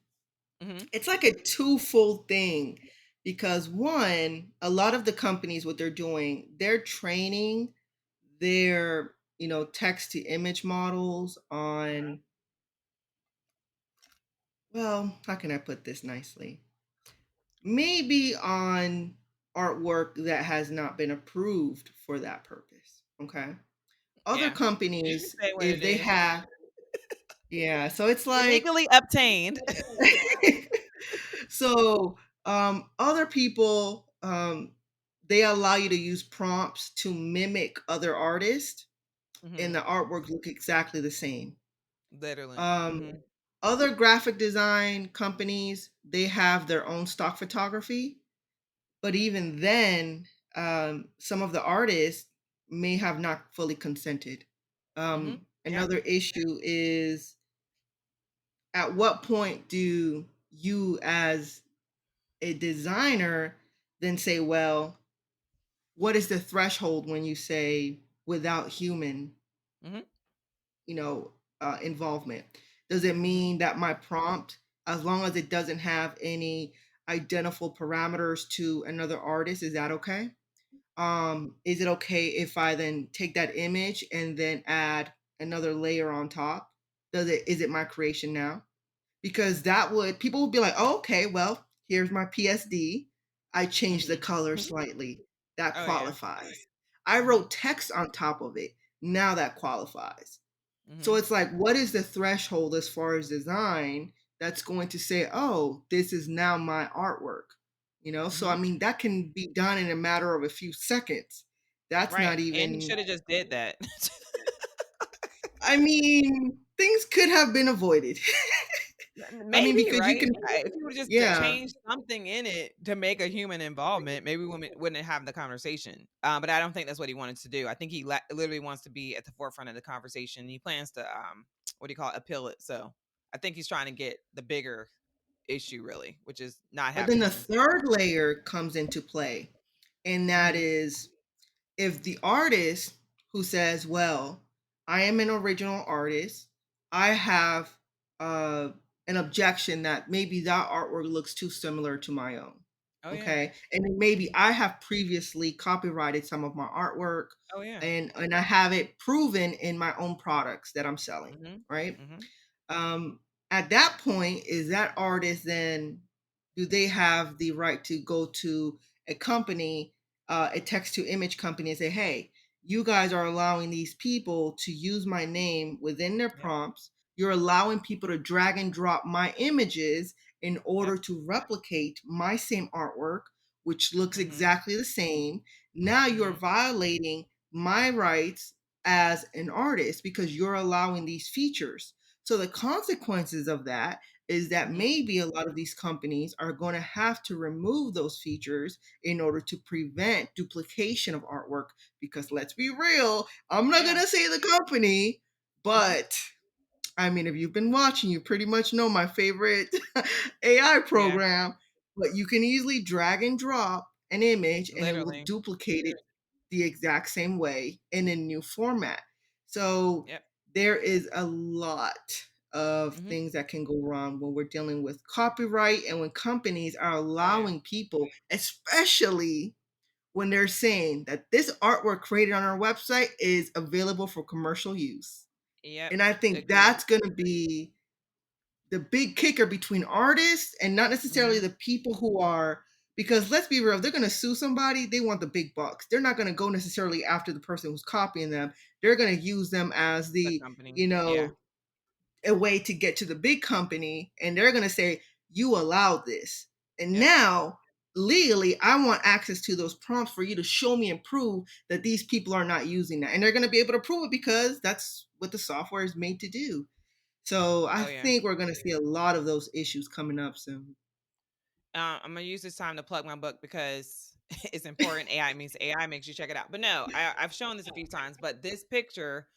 Hmm. it's like a twofold thing because one, a lot of the companies, what they're doing, they're training their, text to image models on, well, how can I put this nicely? Maybe on artwork that has not been approved for that purpose. Okay. Other Yeah, you can companies, say what if it they is. have, yeah, so it's like, Illegally obtained. so other people, they allow you to use prompts to mimic other artists, and Hmm. the artwork look exactly the same. Literally. Um, Hmm. Other graphic design companies, they have their own stock photography, but even then, some of the artists may have not fully consented. Hmm. Yeah. Another issue is, at what point do you, as a designer, then say, well, what is the threshold when you say without human, Hmm. involvement? Does it Hmm. mean that my prompt, as long as it doesn't have any identifiable parameters to another artist, is that okay? Is it okay if I then take that image and then add another layer on top? Is it my creation now? Because that would people would be like, "Oh, okay, well, here's my PSD. I changed the Hmm. color slightly. That Oh yeah. qualifies. I Hmm. wrote text on top of it. Now that qualifies." So Hmm. it's like, what is the threshold as far as design that's going to say, "Oh, this is now my artwork?" So I Hmm. mean, that can be done in a matter of a few seconds. That's Right. not And he even should have just did that. I mean, things could have been avoided. I mean, Maybe, because you right? can If you would just yeah. change something in it to make a human involvement, maybe women wouldn't have the conversation. But I don't think that's what he wanted to do. I think he literally wants to be at the forefront of the conversation. He plans to, what do you call it, appeal it. So I think he's trying to get the bigger issue, really, which is not But having then the humans. third layer comes into play, and that Hmm. is, if the artist who says, "Well, I am an original artist. I have uh, an objection that maybe that artwork looks too similar to my own." Oh yeah. Okay, and then maybe Hmm. I have previously copyrighted some of my artwork, Oh yeah. and I have it proven in my own products that I'm selling, Hmm. right? Hmm. um, at that point, is that artist then, do they have the right to go to a company, a text to image company, and say, hey, you guys are allowing these people to use my name within their Yep. prompts. You're allowing people to drag and drop my images in Yep. order to replicate my same artwork, which looks Hmm. exactly the same. Now you're Hmm. violating my rights as an artist because you're allowing these features. So the consequences of that, is that Mhm. maybe a lot of these companies are going to have to remove those features in order to prevent duplication of artwork. Because let's be real, I'm not going Yeah. to say the company, Mhm. but I mean, if you've been watching, you pretty much know my favorite AI Yeah. program, but you can easily drag and drop an image and it will Literally. duplicate it the exact same way in a new format. So Yep. there is a lot of Mhm. things that can go wrong when we're dealing with copyright and when companies are Oh, yeah. allowing people, especially when they're saying that this artwork created on our website is available for commercial use. Yep. And I think Agreed. that's going to be the big kicker between artists and not necessarily Mhm. the people who are, because let's be real, if they're going to sue somebody, they want the big bucks. They're not going to go necessarily after the person who's copying them. They're going to use them as The the, company. you Yeah. know, a way to get to the big company, and they're going to say, you allowed this. And Yep. now, legally, I want access to those prompts for you to show me and prove that these people are not using that. And they're going to be able to prove it because that's what the software is made to do. So I Oh, yeah. think we're going to see a lot of those issues coming up soon. I'm gonna use this time to plug my book because it's important. AI means AI makes you check it out. But no, I've shown this a few times. But this picture,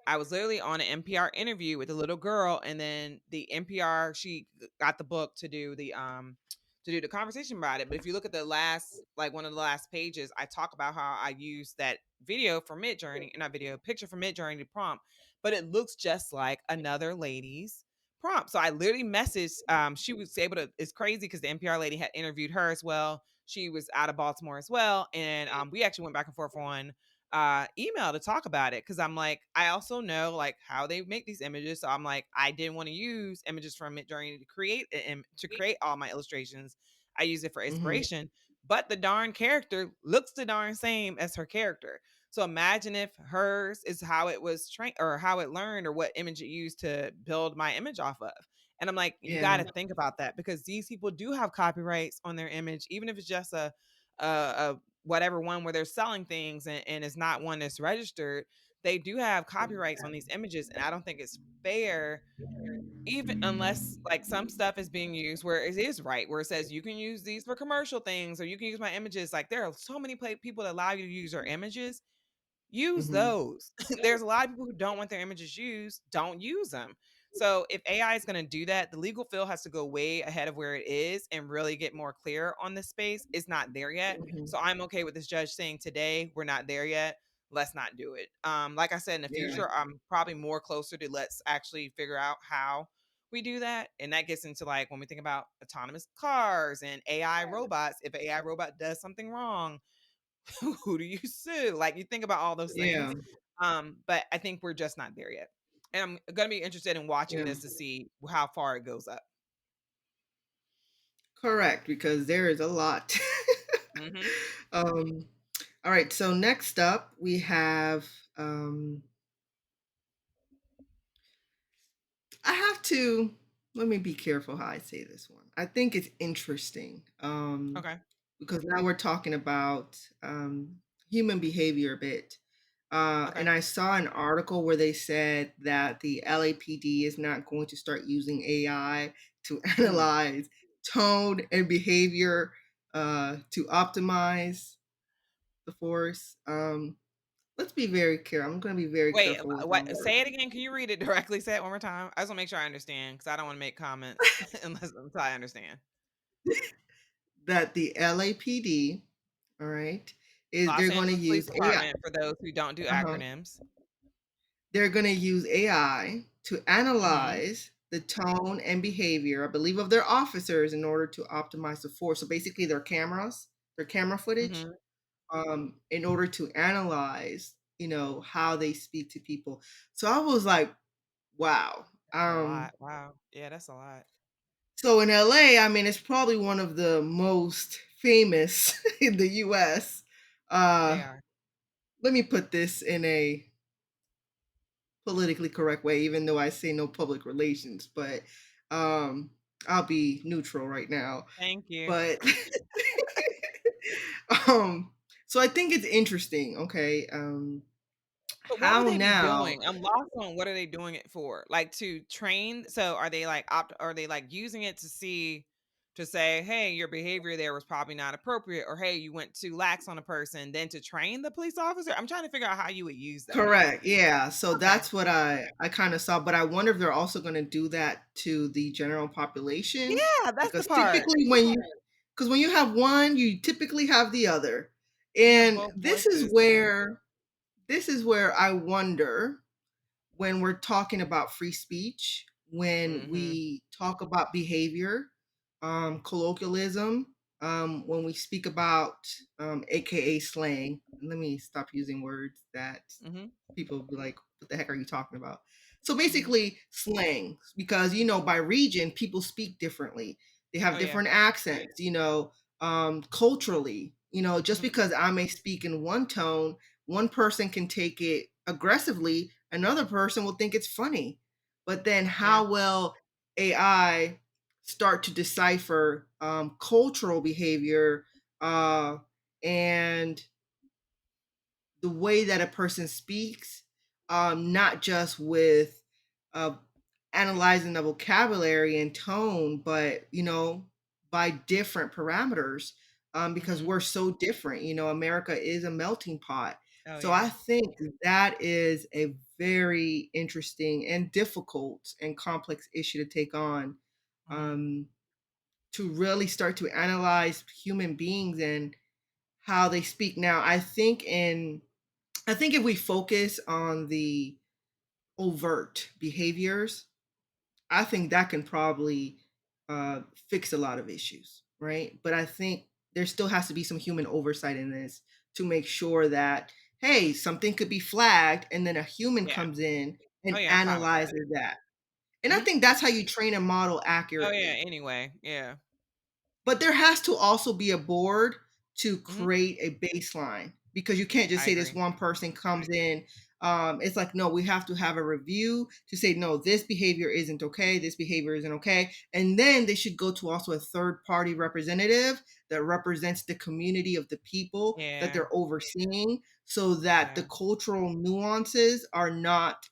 I was literally on an NPR interview with a little girl, and then the NPR got the book to do the conversation about it. But if you look at the last, like one of the last pages, I talk about how I use that video for Midjourney, not video, picture from Midjourney to prompt, but it looks just like another lady's prompt. So I literally messaged. She was able to. It's crazy because the NPR lady had interviewed her as well. She was out of Baltimore as well, and we actually went back and forth on email to talk about it because I'm like, I also know like how they make these images. So I'm like, I didn't want to use images from Midjourney to to create all my illustrations. I use it for Mhm. inspiration, but the darn character looks the darn same as her character. So imagine if hers is how it was trained or how it learned or what image it used to build my image off of. And I'm like, you got Yeah. to think about that because these people do have copyrights on their image, even if it's just a whatever one where they're selling things and it's not one that's registered. They do have copyrights on these images, and I don't think it's fair, even unless like some stuff is being used where it is right, where it says you can use these for commercial things or you can use my images. Like there are so many people that allow you to use your images. Use Mhm. those. There's a lot of people who don't want their images used, don't use them. So if AI is going to do that, the legal field has to go way ahead of where it is and really get more clear on this space. It's not there yet. Mhm. So I'm okay with this judge saying today we're not there yet. Let's not do it. Like I said, in the Yeah. future, I'm probably more closer to let's actually figure out how we do that. And that gets into like when we think about autonomous cars and AI robots. If an AI robot does something wrong, who do you sue? Like you think about all those Yeah. things. But I think we're just not there yet. And I'm gonna be interested in watching Yeah. this to see how far it goes up. Correct, because there is a lot. Hmm. um, all right. So next up, we have. Um, I have to. Let me be careful how I say this one. I think it's interesting. Okay. Because now we're talking about human behavior a bit. And Okay. I saw an article where they said that the LAPD is not going to start using AI to Mm. analyze tone and behavior to optimize the force. Let's be very careful. I'm going to be very Wait, careful with my what? words. Say it again. Can you read it directly? Say it one more time. I just want to make sure I understand because I don't want to make comments until I understand. That the LAPD, all right, is Los they're going to Angeles Police use AI. Department for those who don't do Uh-huh. acronyms. They're going to use AI to Hmm. analyze the tone and behavior, I believe, of their officers in order to optimize the force. So basically, their cameras, their camera footage, Hmm. in order to analyze, how they speak to people. So I was like, wow. That's a lot. Wow. Yeah, that's a lot. So in LA, I mean, it's probably one of the most famous in the US. They Uh, are. Let me put this in a politically correct way, even though I say no public relations, but um, I'll be neutral right now. Thank you. But um, so I think it's interesting. Okay, what would How they be now? doing? I'm lost on what are they doing it for? Like to train? So are they like are they like using it to see to say, hey, your behavior there was probably not appropriate, or hey, you went too lax on a person, then to train the police officer? I'm trying to figure out how you would use that. Correct, yeah, so Okay. that's what I kinda saw, but I wonder if they're also gonna do that to the general population, Yeah, that's the because part. typically when you have one, you typically have the other, You have and both this is voices. where I wonder when we're talking about free speech, when Mhm. we talk about behavior, colloquialism, when we speak about AKA slang. And let me stop using words that Mhm. people be like, what the heck are you talking about? So Mhm. basically, slang, because by region, people speak differently. They have Oh yeah. different accents, culturally. Just Mhm. because I may speak in one tone, one person can take it aggressively, another person will think it's funny. But then Yeah. how will AI start to decipher cultural behavior and the way that a person speaks, not just with uh, analyzing the vocabulary and tone, but by different parameters, because Mhm. we're so different. America is a melting pot. Oh So yeah. I think that is a very interesting and difficult and complex issue to take on, Mhm. um, to really start to analyze human beings and how they speak. Now, I think if we focus on the overt behaviors, I think that can probably fix a lot of issues, right? But I think there still has to be some human oversight in this to make sure that, hey, something could be flagged and then a human Yeah. comes in Oh and yeah, I'm fine with that. analyzes that. And I Mhm. think that's how you train a model Oh yeah, accurately. anyway. Yeah. But there has to also be a board to Mhm. create a baseline, because you can't just I say this agree. one person comes in. It's like, no, we have to have a review to say, no, this behavior isn't okay. This behavior isn't okay. And then they should go to also a third party representative that represents the community of the people that Yeah. they're overseeing, so that the Yeah. cultural nuances are not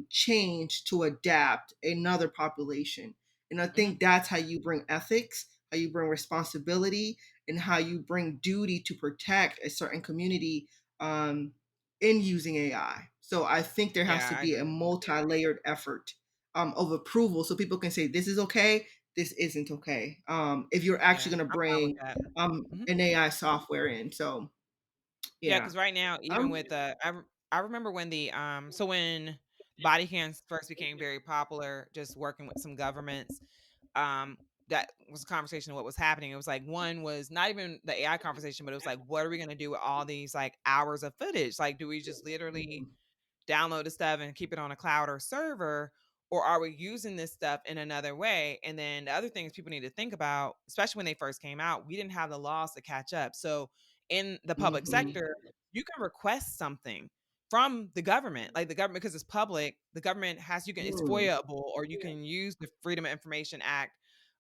changed to adapt another population. And I Mhm. think that's how you bring ethics, how you bring responsibility, and how you bring duty to protect a certain community um, in using AI. So I think there has Yeah, to I be a agree. multi-layered effort of approval, so people can say this is okay, this isn't okay. If you're actually Yeah, going to I'm fine with bring that. Mhm. an AI software in, so Yeah, yeah, because right now, even um, with I remember when the so when body cams first became very popular, just working with some governments, um, that was a conversation of what was happening. It was like one was not even the AI conversation, but it was like, what are we gonna do with all these like hours of footage? Like, do we just literally download the stuff and keep it on a cloud or server, or are we using this stuff in another way? And then the other things people need to think about, especially when they first came out, we didn't have the laws to catch up. So in the public mhm, sector, you can request something from the government, like the government, because it's public, the government has you can it's mm, foiable, or you can use the Freedom of Information Act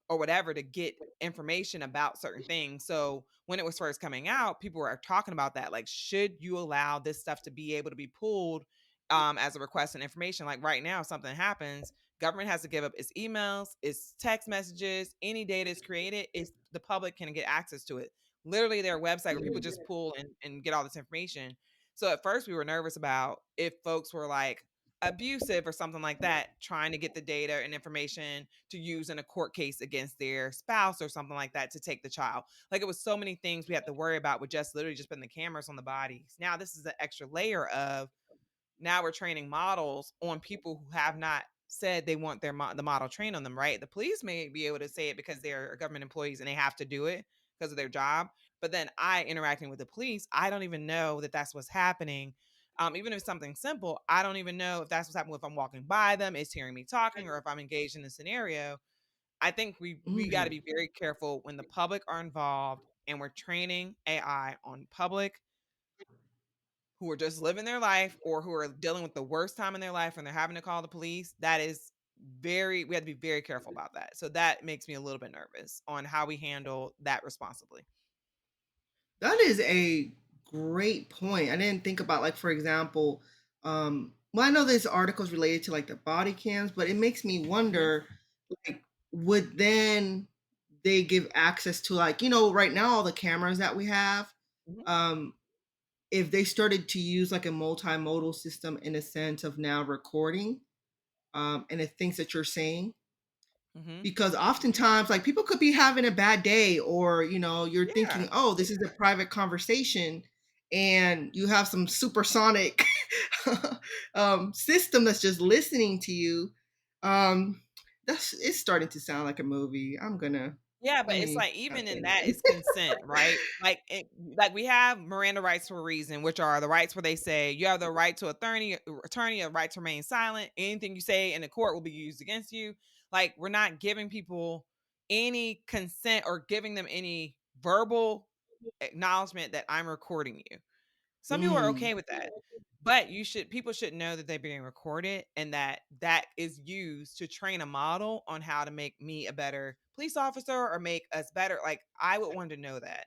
or whatever to get information about certain things. So when it was first coming out, people were talking about that. Like, should you allow this stuff to be able to be pulled as a request and information? Like right now, if something happens, government has to give up its emails, its text messages, any data is created, is the public can get access to it. Literally their website where people yeah, just pull and get all this information. So at first we were nervous about if folks were like abusive or something like that, trying to get the data and information to use in a court case against their spouse or something like that to take the child. Like it was so many things we had to worry about with just literally just putting the cameras on the bodies. Now this is an extra layer of now we're training models on people who have not said they want the model trained on them, right? The police may be able to say it because they're government employees and they have to do it because of their job. But then I interacting with the police, I don't even know that that's what's happening. Even if it's something simple, I don't even know if that's what's happening if I'm walking by them, is hearing me talking, or if I'm engaged in a scenario. I think we got to mhm. be very careful when the public are involved and we're training AI on public who are just living their life or who are dealing with the worst time in their life and they're having to call the police. That is we have to be very careful about that. So that makes me a little bit nervous on how we handle that responsibly. That is a great point. I didn't think about, like, for example, Well, I know there's articles related to like the body cams, but it makes me Mhm, wonder, like, would then they give access to like, right now all the cameras that we have, mhm, um, if they started to use like a multimodal system in a sense of now recording, and it thinks that you're saying, mhm. because oftentimes like people could be having a bad day, or you're thinking, Yeah. oh, this is a private conversation, and you have some supersonic system that's just listening to you. Um that's it's starting to sound like a movie. I'm gonna Yeah, but let it's me like not even say in that, anything. it's consent, right? Like we have Miranda rights for a reason, which are the rights where they say you have the right to attorney, a right to remain silent. Anything you say in the court will be used against you. Like we're not giving people any consent or giving them any verbal acknowledgement that I'm recording you. Some people are Mm, okay with that. But people should know that they're being recorded and that that is used to train a model on how to make me a better police officer or make us better. Like I would want to know that.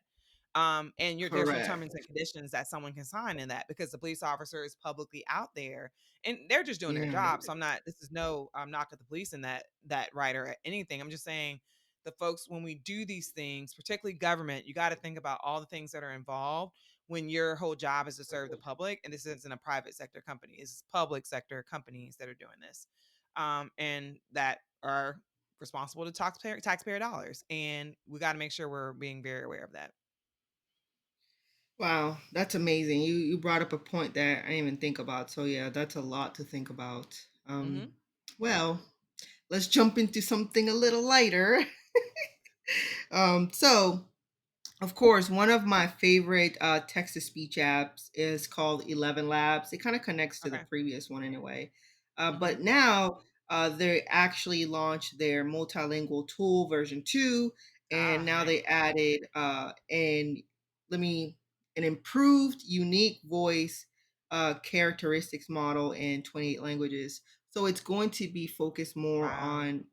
And there's no correct. terms and conditions that someone can sign in that because the police officer is publicly out there and they're just doing their Yeah. job. So I'm not this is no knock at the police in that right or anything. I'm just saying the folks when we do these things, particularly government, you got to think about all the things that are involved when your whole job is to serve the public, and this isn't a private sector company, it's public sector companies that are doing this, and that are responsible to taxpayer dollars, and we got to make sure we're being very aware of that. Wow, that's amazing. You brought up a point that I didn't even think about. So yeah, that's a lot to think about. Hmm. Well, let's jump into something a little lighter. So of course, one of my favorite text to speech apps is called ElevenLabs. It kind of connects to the Okay. previous one in a way. Hmm. But now they actually launched their multilingual tool version 2, and Ah, now nice. they added let me an improved unique voice characteristics model in 28 languages. So it's going to be focused more Wow. on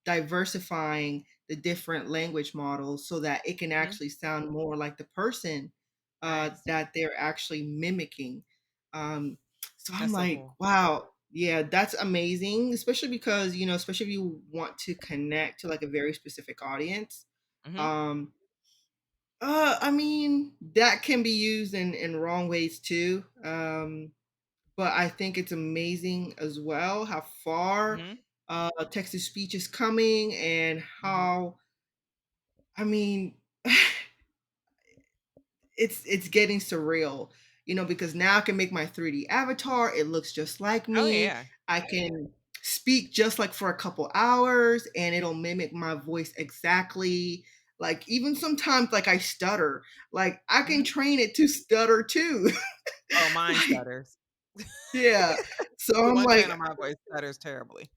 diversifying the different language models so that it can Hmm. actually sound more like the person Nice. that they're actually mimicking. So I'm That's so like, cool. wow, yeah, that's amazing, especially because, especially if you want to connect to like a very specific audience. Hmm. Um, I mean, that can be used in wrong ways too. But I think it's amazing as well how far Hmm. text to speech is coming, and Hmm. how, I mean, it's getting surreal, because now I can make my 3D avatar. It looks just like Oh me. yeah. I can speak just like for a couple hours, and it'll mimic my voice exactly. Like even sometimes, like I stutter. Like I can Hmm. train it to stutter too. Oh, mine Like, stutters. yeah. So The I'm one like, trainer on my voice stutters terribly.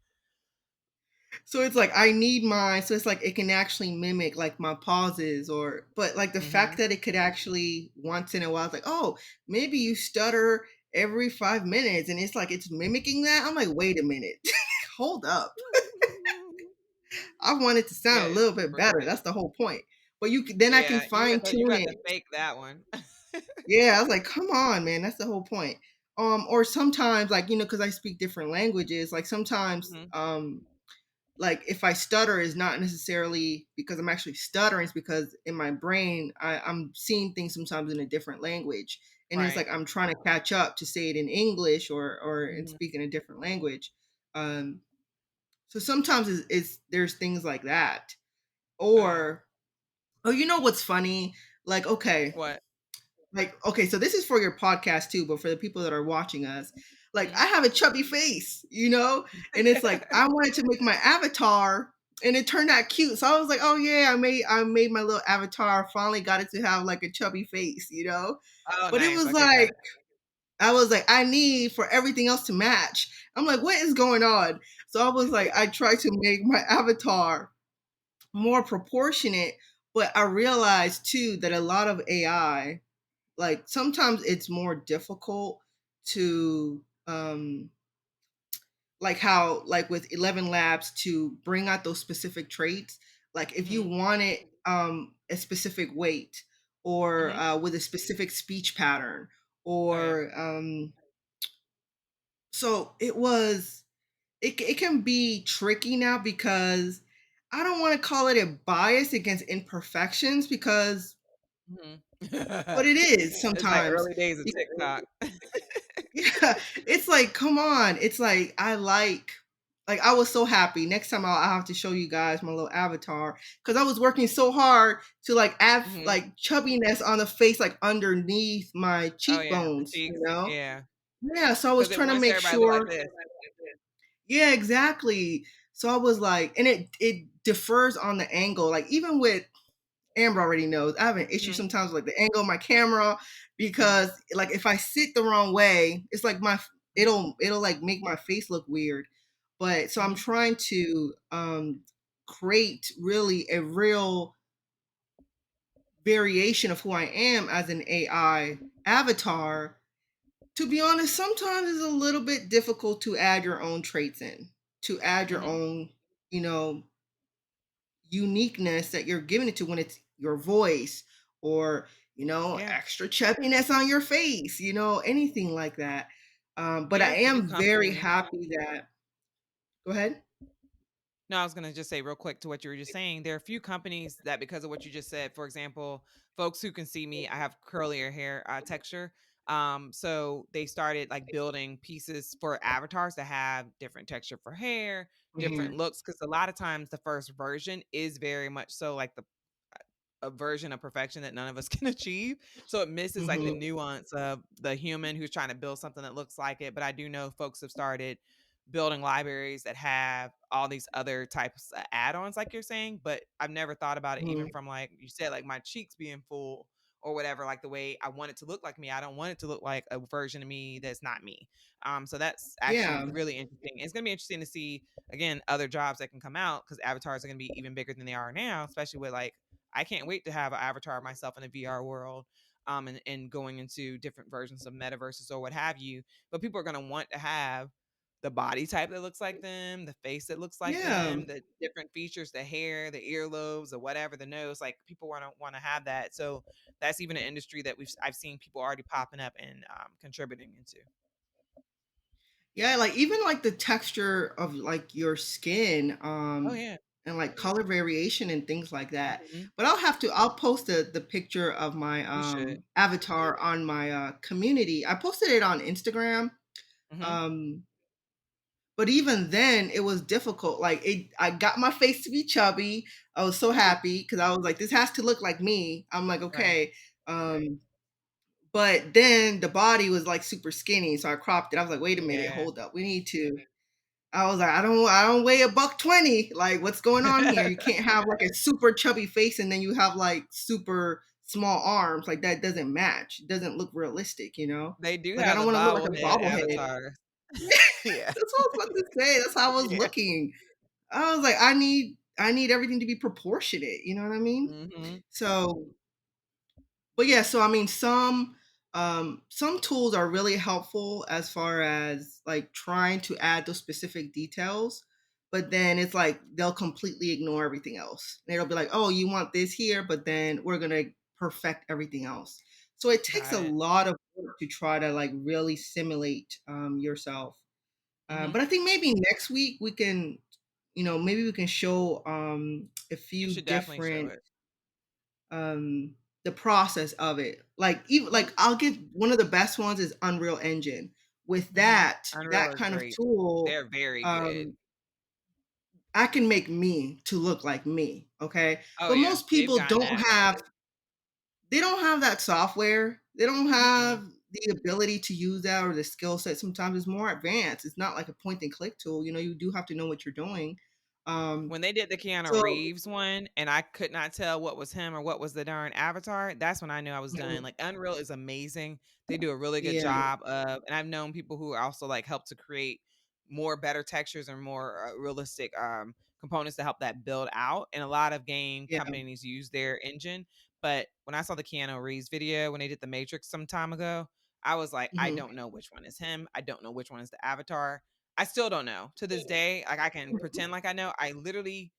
so it's like I need mine, so it's like it can actually mimic like my pauses, or but like the fact Hmm. that it could actually once in a while, it's like, oh, maybe you stutter every 5 minutes, and it's like it's mimicking that. I'm like, wait a minute, hold up. I want it to Yeah, sound a it's little bit super better. That's crazy. the whole point. But then I can Yeah, fine you tune got to it. fake that one. Yeah, I was like, come on, man, that's the whole point. Or sometimes, like, because I speak different languages, like sometimes Mhm. like if I stutter is not necessarily because I'm actually stuttering, it's because in my brain I'm seeing things sometimes in a different language. And it's Right. like I'm trying to catch up to say it in English, or and Mhm. speak in a different language. Um, so sometimes there's things like that. Oh, yeah. Or, oh, what's funny? Like, okay, What? so this is for your podcast too, but for the people that are watching us, like Mhm. I have a chubby face, and it's like I wanted to make my avatar, and it turned out cute. So I was like, oh yeah, I made my little avatar, finally got it to have like a chubby face. Oh, But it nice. was Okay, got like it. I was like, I need for everything else to match. I'm like, what is going on? So I was like, I tried to make my avatar more proportionate, but I realized too that a lot of AI, like sometimes it's more difficult to like how, like with ElevenLabs, to bring out those specific traits. Like if you Mhm. wanted a specific weight, or Mhm. with a specific speech pattern, Oh, yeah. or So it can be tricky now because I don't want to call it a bias against imperfections because Mhm. but it is It's like sometimes. early days of TikTok. Yeah, it's like, come on. It's like I was so happy. Next time I'll have to show you guys my little avatar because I was working so hard to like add Mhm. like chubbiness on the face, like underneath my Oh, yeah, the cheekbones, cheeks. Yeah, Yeah, so I was because it trying to wants make everybody to look like sure. this. Yeah, exactly. So I was like, and it differs on the angle. Like even with Amber already knows I have an issue Mhm, sometimes with the angle of my camera mhm, because like if I sit the wrong way, it's like my mhm, it'll like make my face look weird. But so I'm mhm. trying to create really a real variation of who I am as an AI avatar. To be honest, sometimes it's a little bit difficult to add your own traits in, to add your Mhm. own, you know, uniqueness that you're giving it to when it's your voice or Yeah. extra chubbiness on your face, anything like that. But There are I a few am very companies. happy that go ahead. No, I was gonna just say real quick to what you were just saying. There are a few companies that, because of what you just said, for example, folks who can see me, I have curlier hair texture. So they started like building pieces for avatars that have different texture for hair, different Mhm, looks. Because a lot of times the first version is very much so like the a version of perfection that none of us can achieve. So it misses like the mhm, nuance of the human who's trying to build something that looks like it. But I do know folks have started building libraries that have all these other types of add-ons like you're saying, but I've never thought about it even mhm. from like you said, like my cheeks being full or whatever, like the way I want it to look like me. I don't want it to look like a version of me that's not me. So that's actually Yeah, really interesting. It's gonna be interesting to see again other jobs that can come out because avatars are gonna be even bigger than they are now, especially with like I can't wait to have an avatar of myself in a VR world, and going into different versions of metaverses or what have you. But people are going to want to have the body type that looks like them, the face that looks like yeah. them, the different features, the hair, the earlobes, or whatever, the nose. Like people want to have that. So that's even an industry that I've seen people already popping up and contributing into. Yeah, like even like the texture of like your skin, Oh yeah, and like color variation and things like that. hmm But I'll post the picture of my you should. avatar on my community. I posted it on Instagram. hmm Um, but even then it was difficult. Like I got my face to be chubby. I was so happy because I was like, this has to look like me. I'm like, Right. okay. Um, but then the body was like super skinny, so I cropped it. I was like, wait a minute, Yeah. hold up. We need to I was like, I don't weigh a buck 20. Like, what's going on here? You can't have like a super chubby face and then you have like super small arms. Like that doesn't match. It doesn't look realistic? They do Like I have don't the want to look like a bobblehead bobblehead. avatar. Yeah. That's what I was about to say. That's how I was Yeah. looking. I was like, I need everything to be proportionate. You know what I mean? hmm So but yeah, so I mean, some tools are really helpful as far as like trying to add those specific details, but then it's like they'll completely ignore everything else. They'll be like, "Oh, you want this here, but then we're gonna perfect everything else." So it takes Got a it. lot of work to try to like really simulate yourself. hmm But I think maybe next week we can, maybe we can show a You few should definitely show different it. the process of it. Like even Mhm, like I'll give one of the best ones is Unreal Engine. With mhm. Unreal that is kind of great. tool, They're very good. um, I can make me to look like me. Okay. Oh, But yeah. most They've people gotten that. they don't have that software. They don't Mm-mm. have the ability to use that or the skill set. Sometimes it's more advanced. It's not like a point and click tool. You do have to know what you're doing. Um, When they did the Keanu so Reeves one, and I could not tell what was him or what was the darn avatar, that's when I knew I was done. mhm, Like, Unreal is amazing. They do a really good yeah, job of and I've known people who also, like, help to create more better textures and more, realistic, components to help that build out, and a lot of game yeah, companies use their engine, but when I saw the Keanu Reeves video when they did The Matrix some time ago, I was like, "I mhm, don't know which one is him. I don't know which one is the avatar." I still don't know. To this day, like, I can pretend like I know. I literally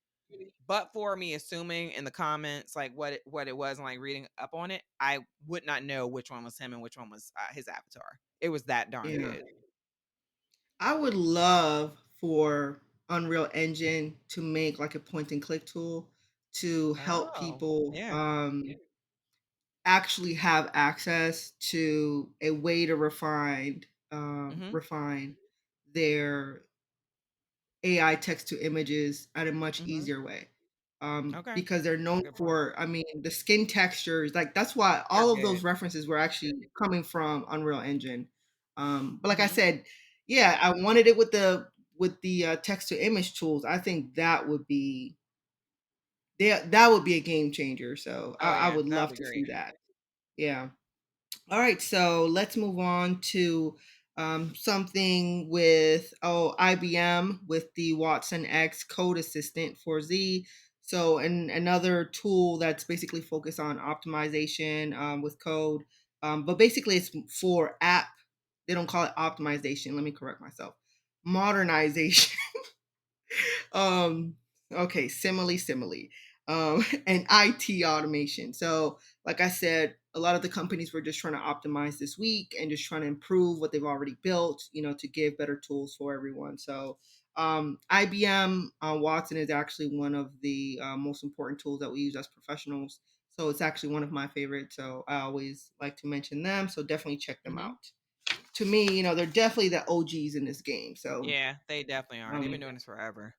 but for me assuming in the comments, like, what it was and, like, reading up on it, I would not know which one was him and which one was, his avatar. It was that darn yeah. good. I would love for Unreal Engine to make like a point and click tool to help Oh, people yeah. actually have access to a way to Mhm. refine their AI text to images at a much Mhm. easier way. Okay. Because they're That's a known good point. for, I mean, the skin textures, like that's why They're all of good. those references were actually coming from Unreal Engine. But like I Mhm. said, yeah, I wanted it with the text to image tools. I think that would be a game changer. So Oh, I yeah. would That would love be to see great. that. Yeah. All right, so let's move on to something with IBM with the Watson X Code Assistant for Z. So, and another tool that's basically focused on optimization with code, but basically it's for app. They don't call it optimization. Let me correct myself. Modernization. um okay, simile, and IT automation. So like I said, a lot of the companies were just trying to optimize this week and just trying to improve what they've already built, to give better tools for everyone. So IBM Watson is actually one of the most important tools that we use as professionals. So it's actually one of my favorites, so I always like to mention them, so definitely check them Mhm. out. To me, they're definitely the OGs in this game. So Yeah, they definitely are. They've um, been doing this forever.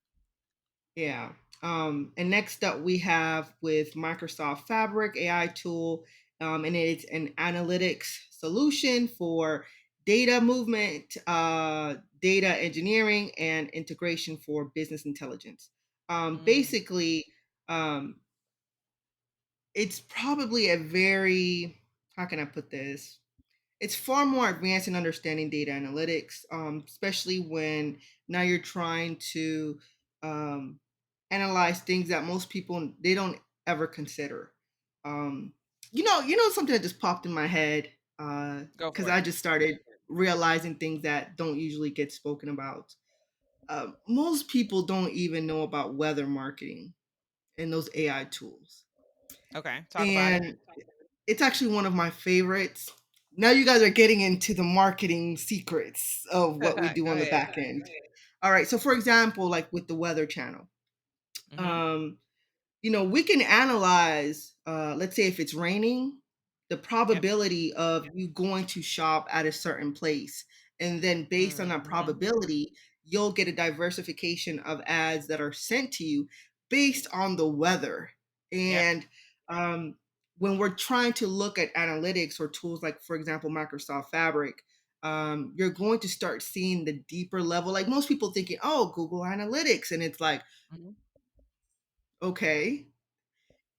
yeah. And next up, we have with Microsoft Fabric AI tool, and it's an analytics solution for data movement, data engineering, and integration for business intelligence. Mm. Basically, it's probably a very, how can I put this? It's far more advanced in understanding data analytics, especially when now you're trying to um, analyze things that most people they don't ever consider. Um, something that just popped in my head Go because for it. I just started realizing things that don't usually get spoken about. Most people don't even know about weather marketing and those AI tools, Okay, talk about it. and it's actually one of my favorites. Now you guys are getting into the marketing secrets of what we do Go on the ahead. back end. All right. So for example, like with the Weather Channel, Mhm. um, we can analyze, let's say if it's raining, the Yep. probability of you going to shop at a certain place. And then based on that Mhm. probability, you'll get a diversification of ads that are sent to you based on the weather. Yep. And um, when we're trying to look at analytics or tools like, for example, Microsoft Fabric, you're going to start seeing the deeper level. Like most people thinking, oh, Google Analytics. And it's like, Mhm. okay,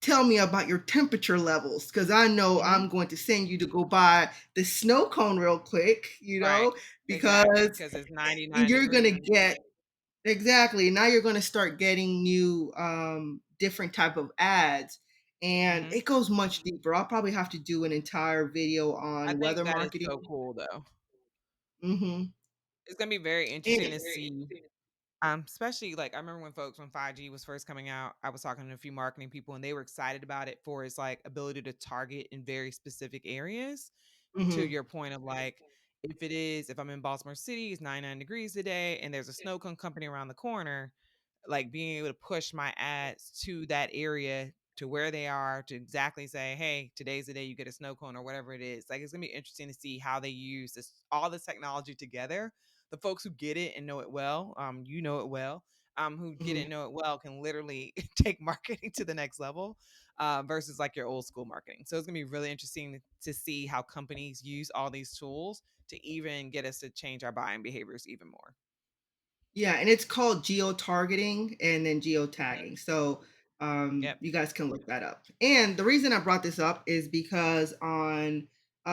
tell me about your temperature levels because I know Mhm. I'm going to send you to go buy the snow cone real quick, Right. Exactly, because because it's 99 you're going to degrees. get exactly. Now you're going to start getting new different type of ads, and Mhm. it goes much deeper. I'll probably have to do an entire video I on think weather that is marketing. so cool, though. Mhm. It's gonna be very interesting And to see, especially, like, I remember when 5G was first coming out, I was talking to a few marketing people, and they were excited about it for its, like, ability to target in very specific areas. To mhm. your point of, like, if I'm in Baltimore City, it's 99 degrees today, and there's a snow cone company around the corner, like being able to push my ads to that area to where they are to exactly say, hey, today's the day you get a snow cone or whatever it is. Like it's gonna be interesting to see how they use this technology together. The folks who get it and know it well, you know it well, who get it Mhm. and know it well can literally take marketing to the next level, versus like your old school marketing. So it's gonna be really interesting to see how companies use all these tools to even get us to change our buying behaviors even more. Yeah, and it's called geo-targeting and then Mhm. geotagging. So Yep. you guys can look that up. And the reason I brought this up is because on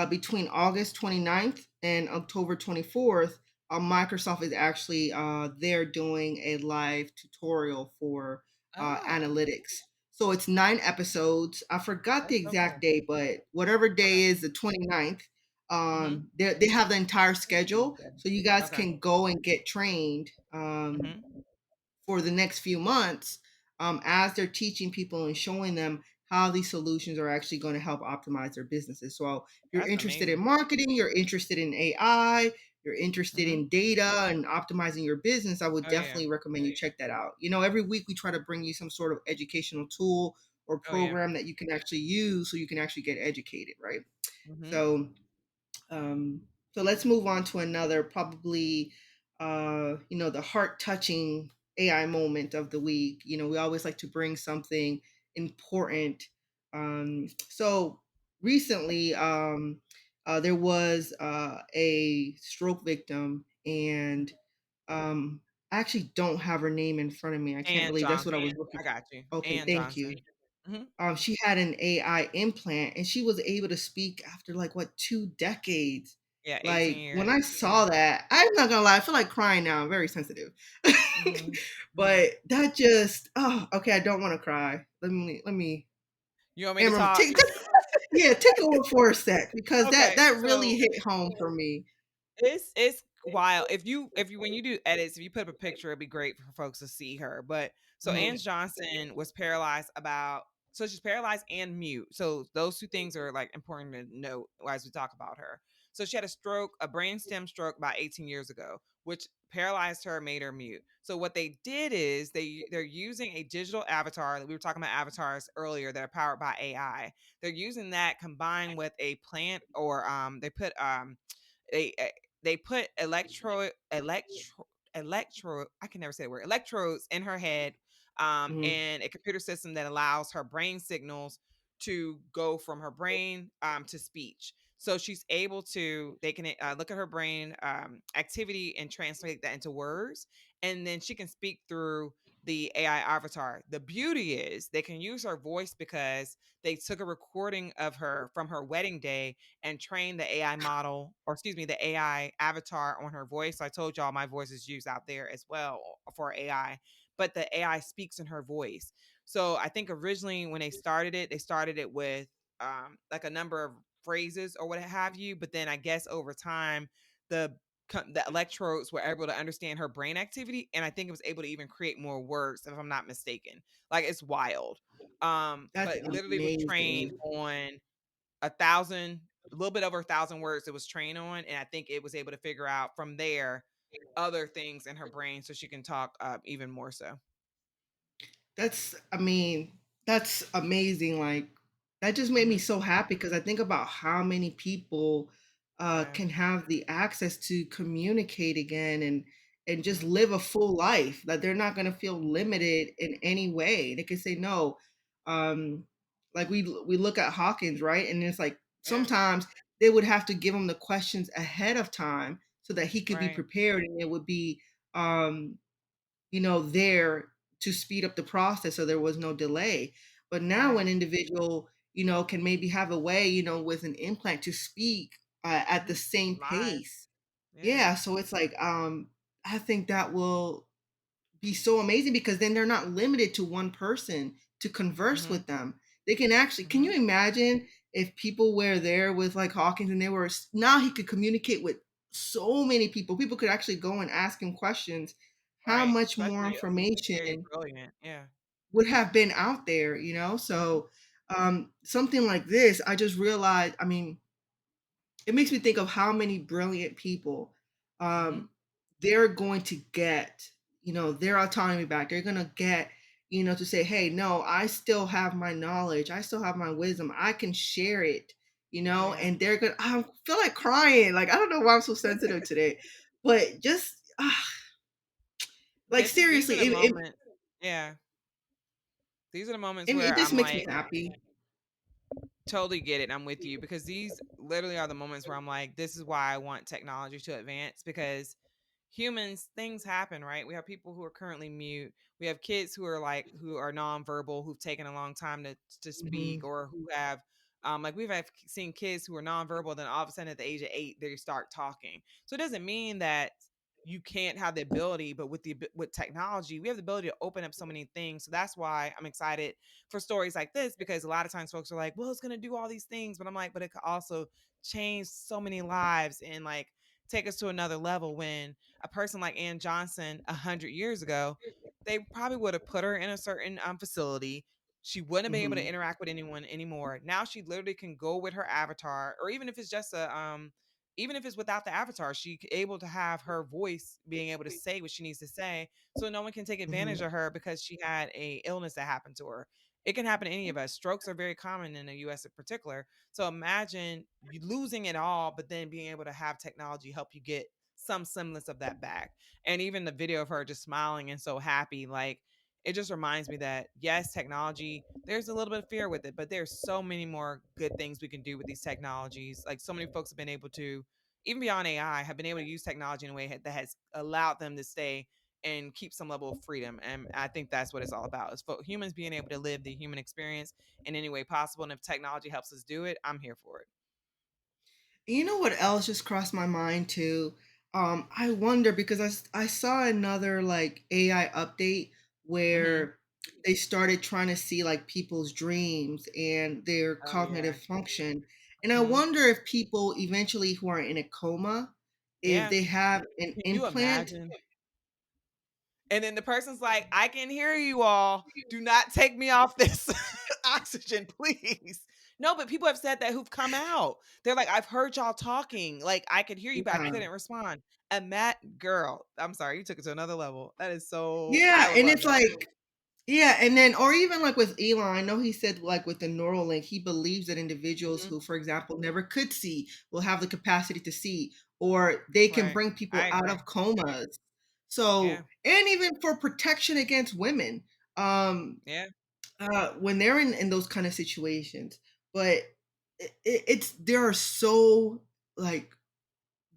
between August 29th and October 24th, Microsoft is actually they're doing a live tutorial for Oh, analytics. So it's 9 episodes. I forgot the that's so exact cool. day, but whatever Okay. day is the 29th, Mhm. they have the entire schedule, so you guys Okay. can go and get trained Mhm. for the next few months as they're teaching people and showing them how these solutions are actually going to help optimize their businesses. So if you're That's interested in amazing. marketing, you're interested in AI, you're interested Mhm. in data and optimizing your business, I would Oh, yeah. definitely recommend you check that out. Every week we try to bring you some sort of educational tool or Oh, yeah. program that you can actually use so you can actually get educated, right? Mhm. So um, so let's move on to another, probably, the heart touching AI moment of the week. We always like to bring something important. So recently, there was a stroke victim, and I actually don't have her name in front of me. I can't Ann believe that's what I Johnson. was looking I got you. for. Okay, Ann thank you. Johnson. Mhm. She had an AI implant, and she was able to speak after like what, 2 decades. Yeah, 18 Like years. when I Yeah. saw that, I'm not gonna lie, I feel like crying now. I'm very sensitive. Mhm. Mhm. But that just, oh, okay, I don't want to cry. Let me You want me to Amber, talk? yeah, take over for a sec, because that Okay, that really so hit home for me. it's wild. If you when you do edits, if you put up a picture, it'd be great for folks to see her. But so Ann Mhm, Johnson was paralyzed about so she's paralyzed and mute. So those two things are like important to note as we talk about her. So she had a stroke, a brainstem stroke about 18 years ago, which paralyzed her, made her mute. So what they did is they're using a digital avatar that we were talking about avatars earlier that are powered by AI. They're using that combined with a plant or they they put electro I can never say the word electrodes in her head, mhm, and a computer system that allows her brain signals to go from her brain to speech. So she's able to they can look at her brain activity and translate that into words, and then she can speak through the AI avatar. The beauty is they can use her voice because they took a recording of her from her wedding day and train the AI model, or excuse me, the AI avatar on her voice. So I told y'all my voice is used out there as well for AI, but the AI speaks in her voice. So I think originally when they started it with like a number of phrases or what have you. But then I guess over time, the the electrodes were able to understand her brain activity, and I think it was able to even create more words, if I'm not mistaken. Like it's wild. that's But literally was trained amazing. on 1,000, a little bit over 1,000 words it was trained on, and I think it was able to figure out from there other things in her brain so she can talk even more so. I mean, that's amazing. Like, that just made me Mhm. so happy because I think about how many people Yeah. can have the access to communicate again and just Mhm. live a full life. That they're not going to feel limited in any way. They can say no. Um, like we look at Hawkins, right? And it's like Yeah. sometimes they would have to give him the questions ahead of time so that he could be Right. prepared, and it would be um there to speed up the process so there was no delay. But now Right. an individual, can maybe have a way, with an implant to speak at the Mhm. same Live. pace. Yeah. Yeah, so it's like I think that will be so amazing because then they're not limited to one person to converse Mhm. with them. They can actually, can you Mhm. imagine if people were there with like Hawkins and now he could communicate with so many people. People could actually go and ask him questions. How Right. much more Especially somebody very information brilliant. Yeah. would have been out there? Mhm. So something like this, I just realized, I mean, it makes me think of how many brilliant people Mhm. um, they're going to get, their autonomy back. They're going to get, to say, hey, no, I still have my knowledge. I still have my wisdom. I can share it, Yeah. and they're going to, I feel like crying. Like, I don't know why I'm so sensitive today, but just like This is these seriously, are the moments. Yeah. These are the moments it where just I'm makes me like, happy. totally get it. I'm with you because these literally are the moments where I'm like, this is why I want technology to advance because humans, things happen, right? We have people who are currently mute. We have kids who are nonverbal, who've taken a long time to speak, Mhm. or who have like we've seen kids who are nonverbal, then all of a sudden at the age of 8, they start talking. So it doesn't mean that you can't have the ability, but with technology, we have the ability to open up so many things. So that's why I'm excited for stories like this because a lot of times folks are like, well, it's going to do all these things. But I'm like, but it could also change so many lives and like take us to another level when a person like Ann Johnson 100 years ago, they probably would have put her in a certain facility. She wouldn't have been able to Mhm. interact with anyone anymore. Now she literally can go with her avatar, or even if it's just a even if it's without the avatar, able to have her voice being able to say what she needs to say, so no one can take advantage Mhm. of her because she had a illness that happened to her. It can happen to any of us. Strokes are very common in the US in particular. So imagine you losing it all, but then being able to have technology help you get some semblance of that back. And even the video of her just smiling and so happy, like it just reminds me that yes, technology, there's a little bit of fear with it, but there's so many more good things we can do with these technologies. Like so many folks have been able to, even beyond AI, have been able to use technology in a way that has allowed them to stay and keep some level of freedom. And I think that's what it's all about, is for humans being able to live the human experience in any way possible. And if technology helps us do it, I'm here for it. You know what else just crossed my mind too? I wonder because I saw another like AI update Hmm. where they started trying to see like people's dreams and their Oh yeah. cognitive function. And I Hmm. wonder if people eventually who are in a coma, if Yeah. they have an Can you implant. imagine? And then the person's like, I can hear you all. Do not take me off this oxygen, please. No, but people have said that who've come out. They're like, I've heard y'all talking. Like, I could hear you, but I Yeah. couldn't respond. And that girl, I'm sorry, you took it to another level. That is so, I Yeah, would and love it's that. like yeah, and then or even like with Elon, I know he said like with the Neuralink, he believes that individuals Mhm. who, for example, never could see will have the capacity to see, or they can Right. bring I people out agree. of comas. Yeah. So, and even for protection against women, um, Yeah. when they're in those kind of situations. But it's there are so like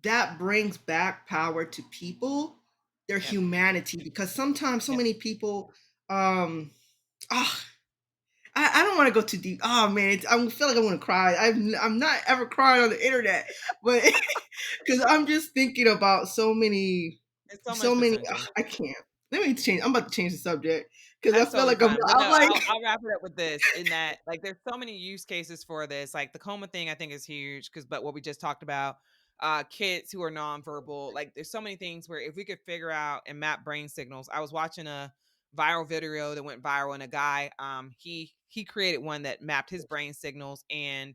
that brings back power to people, their Yep. humanity, because sometimes so Yep. many people, um, ah, I don't want to go too deep. Oh man, I feel like I want to cry. I'm not ever crying on the internet, but because I'm just thinking about There's so so much many. potential. I can't. Let me change. I'm about to change the subject because I That's feel totally like fine. But I'm no, like, I'll wrap it up with this in that like there's so many use cases for this. Like the coma thing I think is huge because but what we just talked about, kids who are nonverbal, like there's so many things where if we could figure out and map brain signals. I was watching a viral video that went viral and a guy he created one that mapped his brain signals and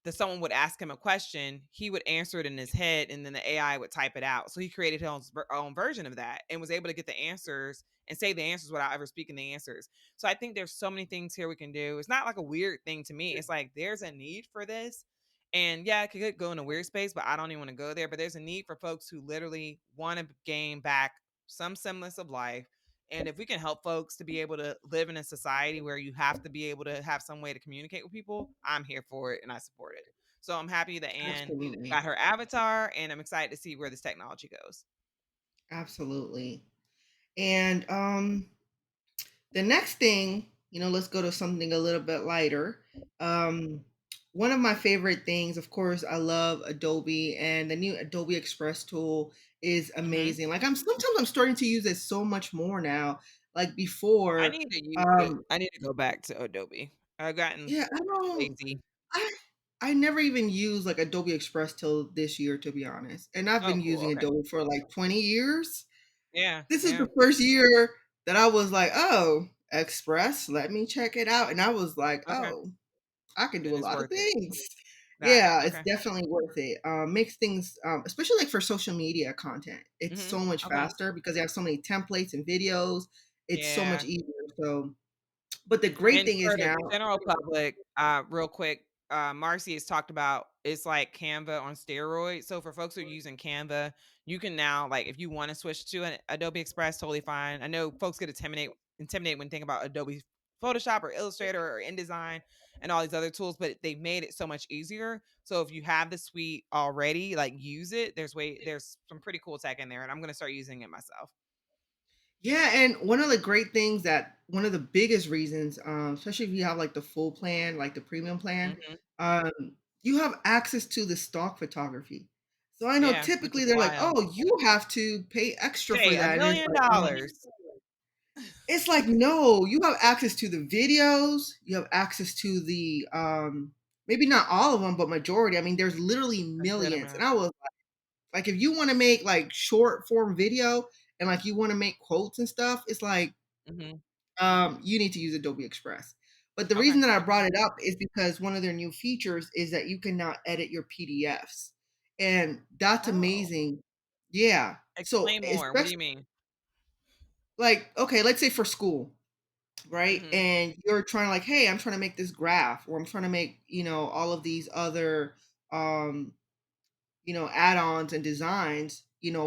that someone would ask him a question, he would answer it in his head, and then the AI would type it out. So he created his own version of that and was able to get the answers and say the answers without ever speaking the answers. So I think there's so many things here we can do. It's not like a weird thing to me. It's like there's a need for this. And yeah, it could go in a weird space, but I don't even want to go there. But there's a need for folks who literally want to gain back some semblance of life. And if we can help folks to be able to live in a society where you have to be able to have some way to communicate with people, I'm here for it and I support it. So I'm happy that Anne absolutely, got her avatar and I'm excited to see where this technology goes. absolutely, and the next thing, let's go to something a little bit lighter. Um, One of my favorite things, of course, I love Adobe, and the new Adobe Express tool is Mhm. amazing. Like I'm starting to use it so much more now. Like I before, need to use it. um, I need to go back to Adobe. I've gotten yeah, I don't, lazy. I, I never even used like Adobe Express till this year, to be honest. And I've Oh, been cool. using Okay. Adobe for like 20 years. Yeah. This is the Yeah. first year that I was like, "Oh, Express, let me check it out." And I was like, Okay. "Oh, I can do Then a it's lot of worth it. things." Got it. Yeah, it's Okay. definitely worth it. Makes things, especially like for social media content, it's Mhm. so much Okay. faster because they have so many templates and videos. It's so much Yeah. easier. So, but the great And thing is for the now, general public, real quick, Marcy has talked about it's like Canva on steroids. So for folks who are using Canva, you can now like if you want to switch to an Adobe Express, totally fine. I know folks get intimidated when thinking about Adobe Photoshop or Illustrator or InDesign and all these other tools, but they made it so much easier. So if you have the suite already, like use it. There's some pretty cool tech in there, and I'm gonna start using it myself. yeah, and one of the great things that one of the biggest reasons, especially if you have like the full plan, like the premium plan, Hmm. um, you have access to the stock photography. So I know Yeah, which is typically they're like, wild. "Oh, you have to pay extra for Pay a that," and million dollars. it's like no, you have access to the videos, you have access to the maybe not all of them, but majority. I mean, there's literally A good millions, and amount. I was like, if you want to make like short form video and like you want to make quotes and stuff, it's like Mhm. you need to use Adobe Express. But the Okay, reason that I okay. brought it up is because one of their new features is that you can now edit your PDFs. And that's Oh, amazing. Yeah. So, explain more. What do especially you mean? like, okay, let's say for school, right? Mhm. And you're trying to like, hey, I'm trying to make this graph, or I'm trying to make, all of these other um add-ons and designs,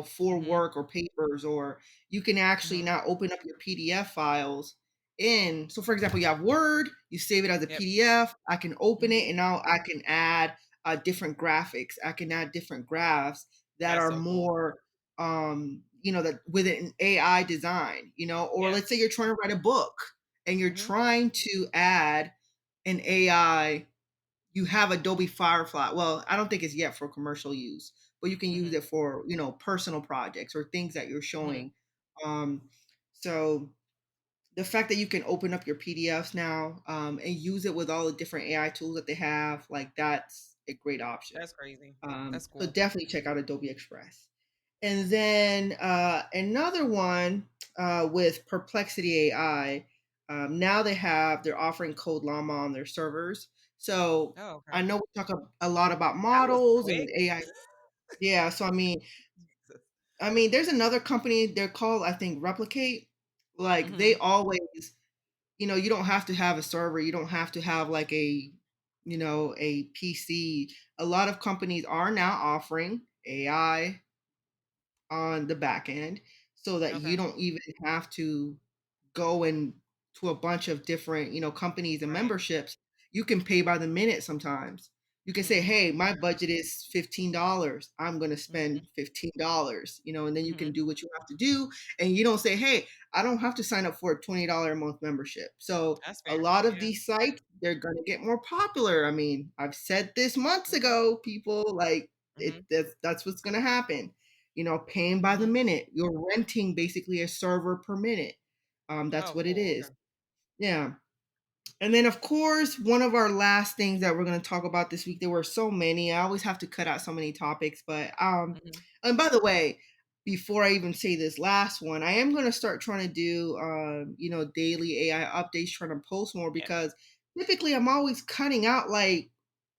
for Mhm. work or papers, or you can actually Mhm. now open up your PDF files in. So for example, you have Word, you save it as a Yep. PDF, I can open it Mhm. and now I can add different graphics. I can add different graphs that That's are so cool. more that with an AI design, or let's say Yes. you're trying to write a book and you're Mhm. trying to add an AI. You have Adobe Firefly. Well, I don't think it's yet for commercial use, but you can use Mhm. it for, personal projects or things that you're Mhm. showing. Um, so the fact that you can open up your PDFs now and use it with all the different AI tools that they have, like that's a great option. That's crazy. That's So cool. definitely check out Adobe Express. And then another one with Perplexity AI. Now they're offering Code Llama on their servers. So Oh, I okay. know we talk a lot about That was models and quick. AI. Yeah. So Jesus. there's another company. They're called, I think, Replicate. Like they Mhm. always, you don't have to have a server. You don't have to have like a PC. A lot of companies are now offering AI on the back end so that you Okay. don't even have to go and to a bunch of different, companies and Right. memberships. You can pay by the minute sometimes. You can say, Mhm. "Hey, my budget is $15. I'm going to spend Mhm. $15," and then you can Mhm. do what you have to do. And you don't say, "Hey, I don't have to sign up for a $20 a month membership." So That's a fair. lot of Yeah. these sites, they're going to get more popular. I mean, I've said this months Mhm. ago, people, like Mhm. that's what's going to happen. Paying by the Mhm. minute. You're renting basically a server per minute. That's Oh, what it cool. is. Okay. Yeah. And then, of course, one of our last things that we're going to talk about this week, there were so many. I always have to cut out so many topics. But, Mhm. and by the way, before I even say this last one, I am going to start trying to do, daily AI updates, trying to post more Yes. because typically I'm always cutting out like,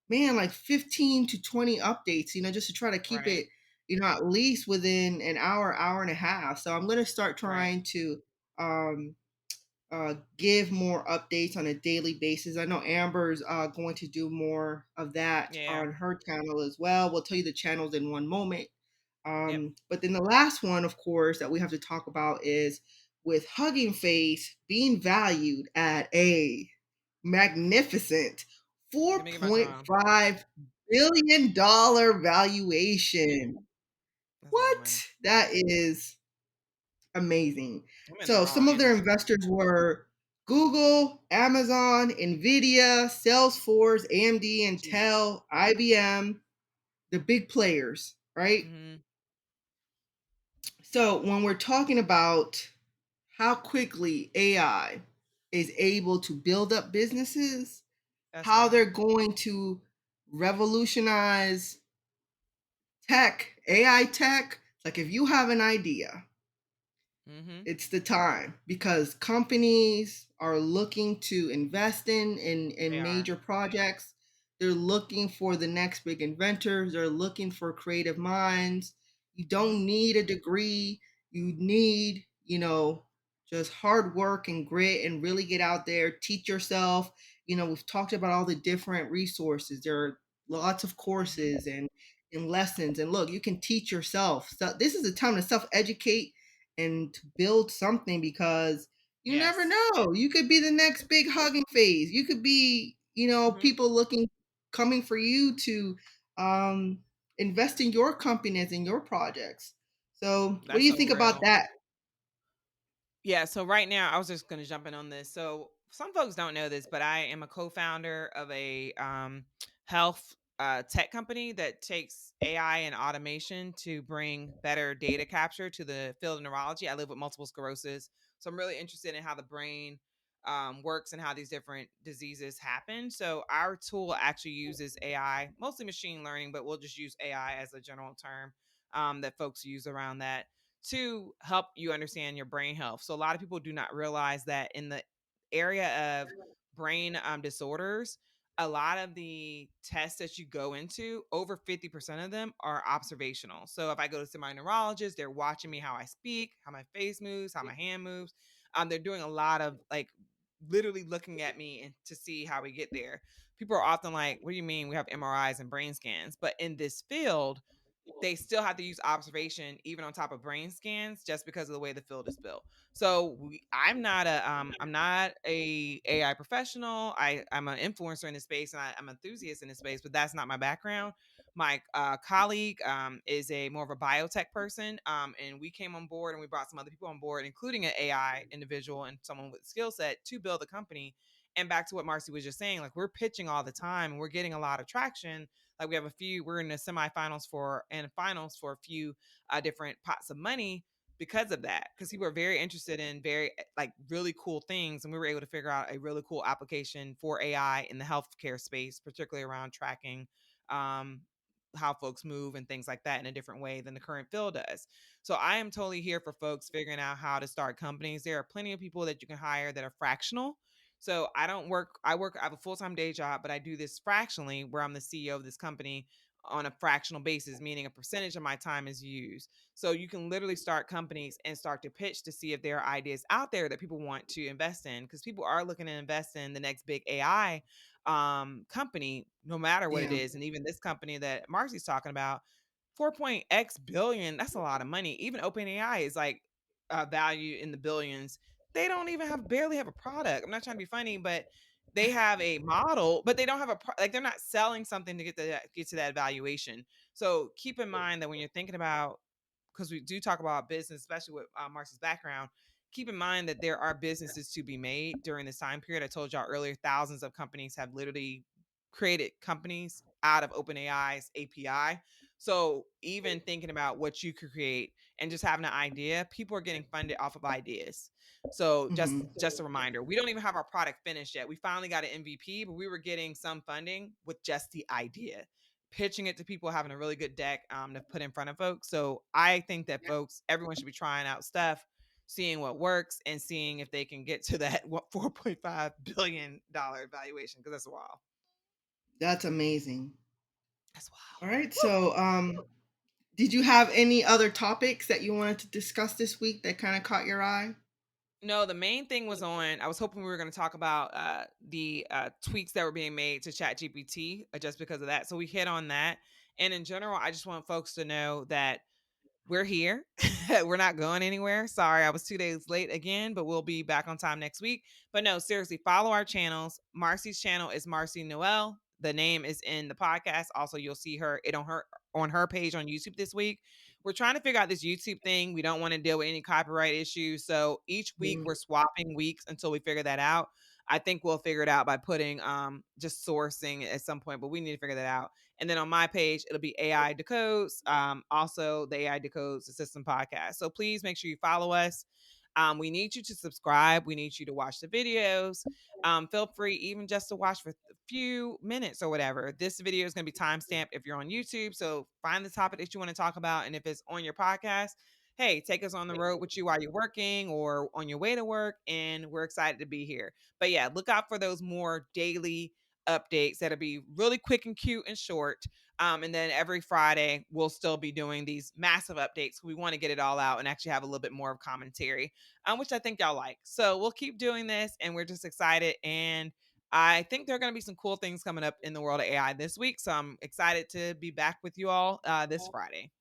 man, like 15 to 20 updates, just to try to keep Right. it, at least within an hour, hour and a half. So I'm going to start Right. trying to, um, give more updates on a daily basis. I know Amber's going to do more of that Yeah. on her channel as well. We'll tell you the channels in one moment. Yep. But then the last one, of course, that we have to talk about is with Hugging Face being valued at a magnificent Give me my time. $4.5 billion valuation. That's a lot of money. What? That is amazing. I'm in the So wrong some of their industry. investors were Google, Amazon, Nvidia, Salesforce, AMD, Jesus. Intel, IBM, the big players, right? Mhm. So when we're talking about how quickly AI is able to build up businesses, That's how wild. they're going to revolutionize tech, AI tech, like if you have an idea, Mhm. it's the time because companies are looking to invest They in are. major projects. They're looking for the next big inventors. They're looking for creative minds. You Mhm. don't need a degree. You need, just hard work and grit and really get out there, teach yourself. We've talked about all the different resources. There are lots of Mhm. courses and lessons. And look, you can teach yourself. So this is a time to self-educate and to build something because you never Yes. know. You could be the next big hugging phase. You could be, Mhm. people coming for you to um, invest in your companies and your projects. So, what do That's you so think about real. that? Yeah, so right now I was just going to jump in on this. So some folks don't know this, but I am a co-founder of a health tech company that takes AI and automation to bring better data capture to the field of neurology. I live with multiple sclerosis, so I'm really interested in how the brain works and how these different diseases happen. So our tool actually uses AI, mostly machine learning, but we'll just use AI as a general term that folks use around that to help you understand your brain health. So a lot of people do not realize that in the area of brain disorders, a lot of the tests that you go into, over 50% of them are observational. So if I go to see my neurologist, they're watching me how I speak, how my face moves, how my hand moves. They're doing a lot of like literally looking at me and to see how we get there. People are often like, "What do you mean we have MRIs and brain scans?" But in this field, they still have to use observation even on top of brain scans just because of the way the field is built. So I'm not a AI professional. I'm an influencer in this space and I'm an enthusiast in this space, but that's not my background. My colleague is a more of a biotech person, and we came on board and we brought some other people on board, including an AI individual and someone with skill set to build a company. And back to what Marcy was just saying, like we're pitching all the time and we're getting a lot of traction. Like we have a few, we're in the semifinals for and finals for a few different pots of money because of that. Because people are very interested in very like really cool things, and we were able to figure out a really cool application for AI in the healthcare space, particularly around tracking um, how folks move and things like that in a different way than the current field does. So I am totally here for folks figuring out how to start companies. There are plenty of people that you can hire that are fractional. So I don't work, I have a full-time day job, but I do this fractionally where I'm the CEO of this company on a fractional basis, meaning a percentage of my time is used. So you can literally start companies and start to pitch to see if there are ideas out there that people want to invest in because people are looking to invest in the next big AI company, no matter what it Yeah. is. And even this company that Marcy's talking about, 4 point X billion, that's a lot of money. Even OpenAI is like value in the billions. They don't even have barely have a product. I'm not trying to be funny, but they have a model, but they don't have like they're not selling something to get to that valuation. So keep in mind that when you're thinking about because we do talk about business, especially with Marcy's background, keep in mind that there are businesses to be made during this time period. I told y'all earlier, thousands of companies have literally created companies out of OpenAI's API. So even thinking about what you could create and just having an idea, people are getting funded off of ideas. So Hmm. just a reminder, we don't even have our product finished yet. We finally got an MVP, but we were getting some funding with just the idea, pitching it to people, having a really good deck to put in front of folks. So I think that folks, everyone should be trying out stuff, seeing what works, and seeing if they can get to that what $4.5 billion valuation because that's wild. That's amazing. That's All wild. right. Woo. So, did you have any other topics that you wanted to discuss this week that kind of caught your eye? No, the main thing was on. I was hoping we were going to talk about the tweaks that were being made to ChatGPT just because of that. So we hit on that. And in general, I just want folks to know that we're here. We're not going anywhere. Sorry, I was 2 days late again, but we'll be back on time next week. But no, seriously, follow our channels. Marcy's channel is Marcy Noel. The name is in the podcast. Also, you'll see it on her page on YouTube this week. We're trying to figure out this YouTube thing. We don't want to deal with any copyright issues. So each week Mhm. we're swapping weeks until we figure that out. I think we'll figure it out by putting just sourcing at some point, but we need to figure that out. And then on my page, it'll be AI Decodes, also the AI Decodes the System podcast. So please make sure you follow us. We need you to subscribe. We need you to watch the videos. Feel free even just to watch for a few minutes or whatever. This video is going to be timestamped if you're on YouTube. So find the topic that you want to talk about. And if it's on your podcast, hey, take us on the road with you while you're working or on your way to work. And we're excited to be here. But yeah, look out for those more daily updates that'll be really quick and cute and short. And then every Friday, we'll still be doing these massive updates. We want to get it all out and actually have a little bit more of commentary, which I think y'all like. So we'll keep doing this, and we're just excited. And I think there are going to be some cool things coming up in the world of AI this week. So I'm excited to be back with you all this Friday.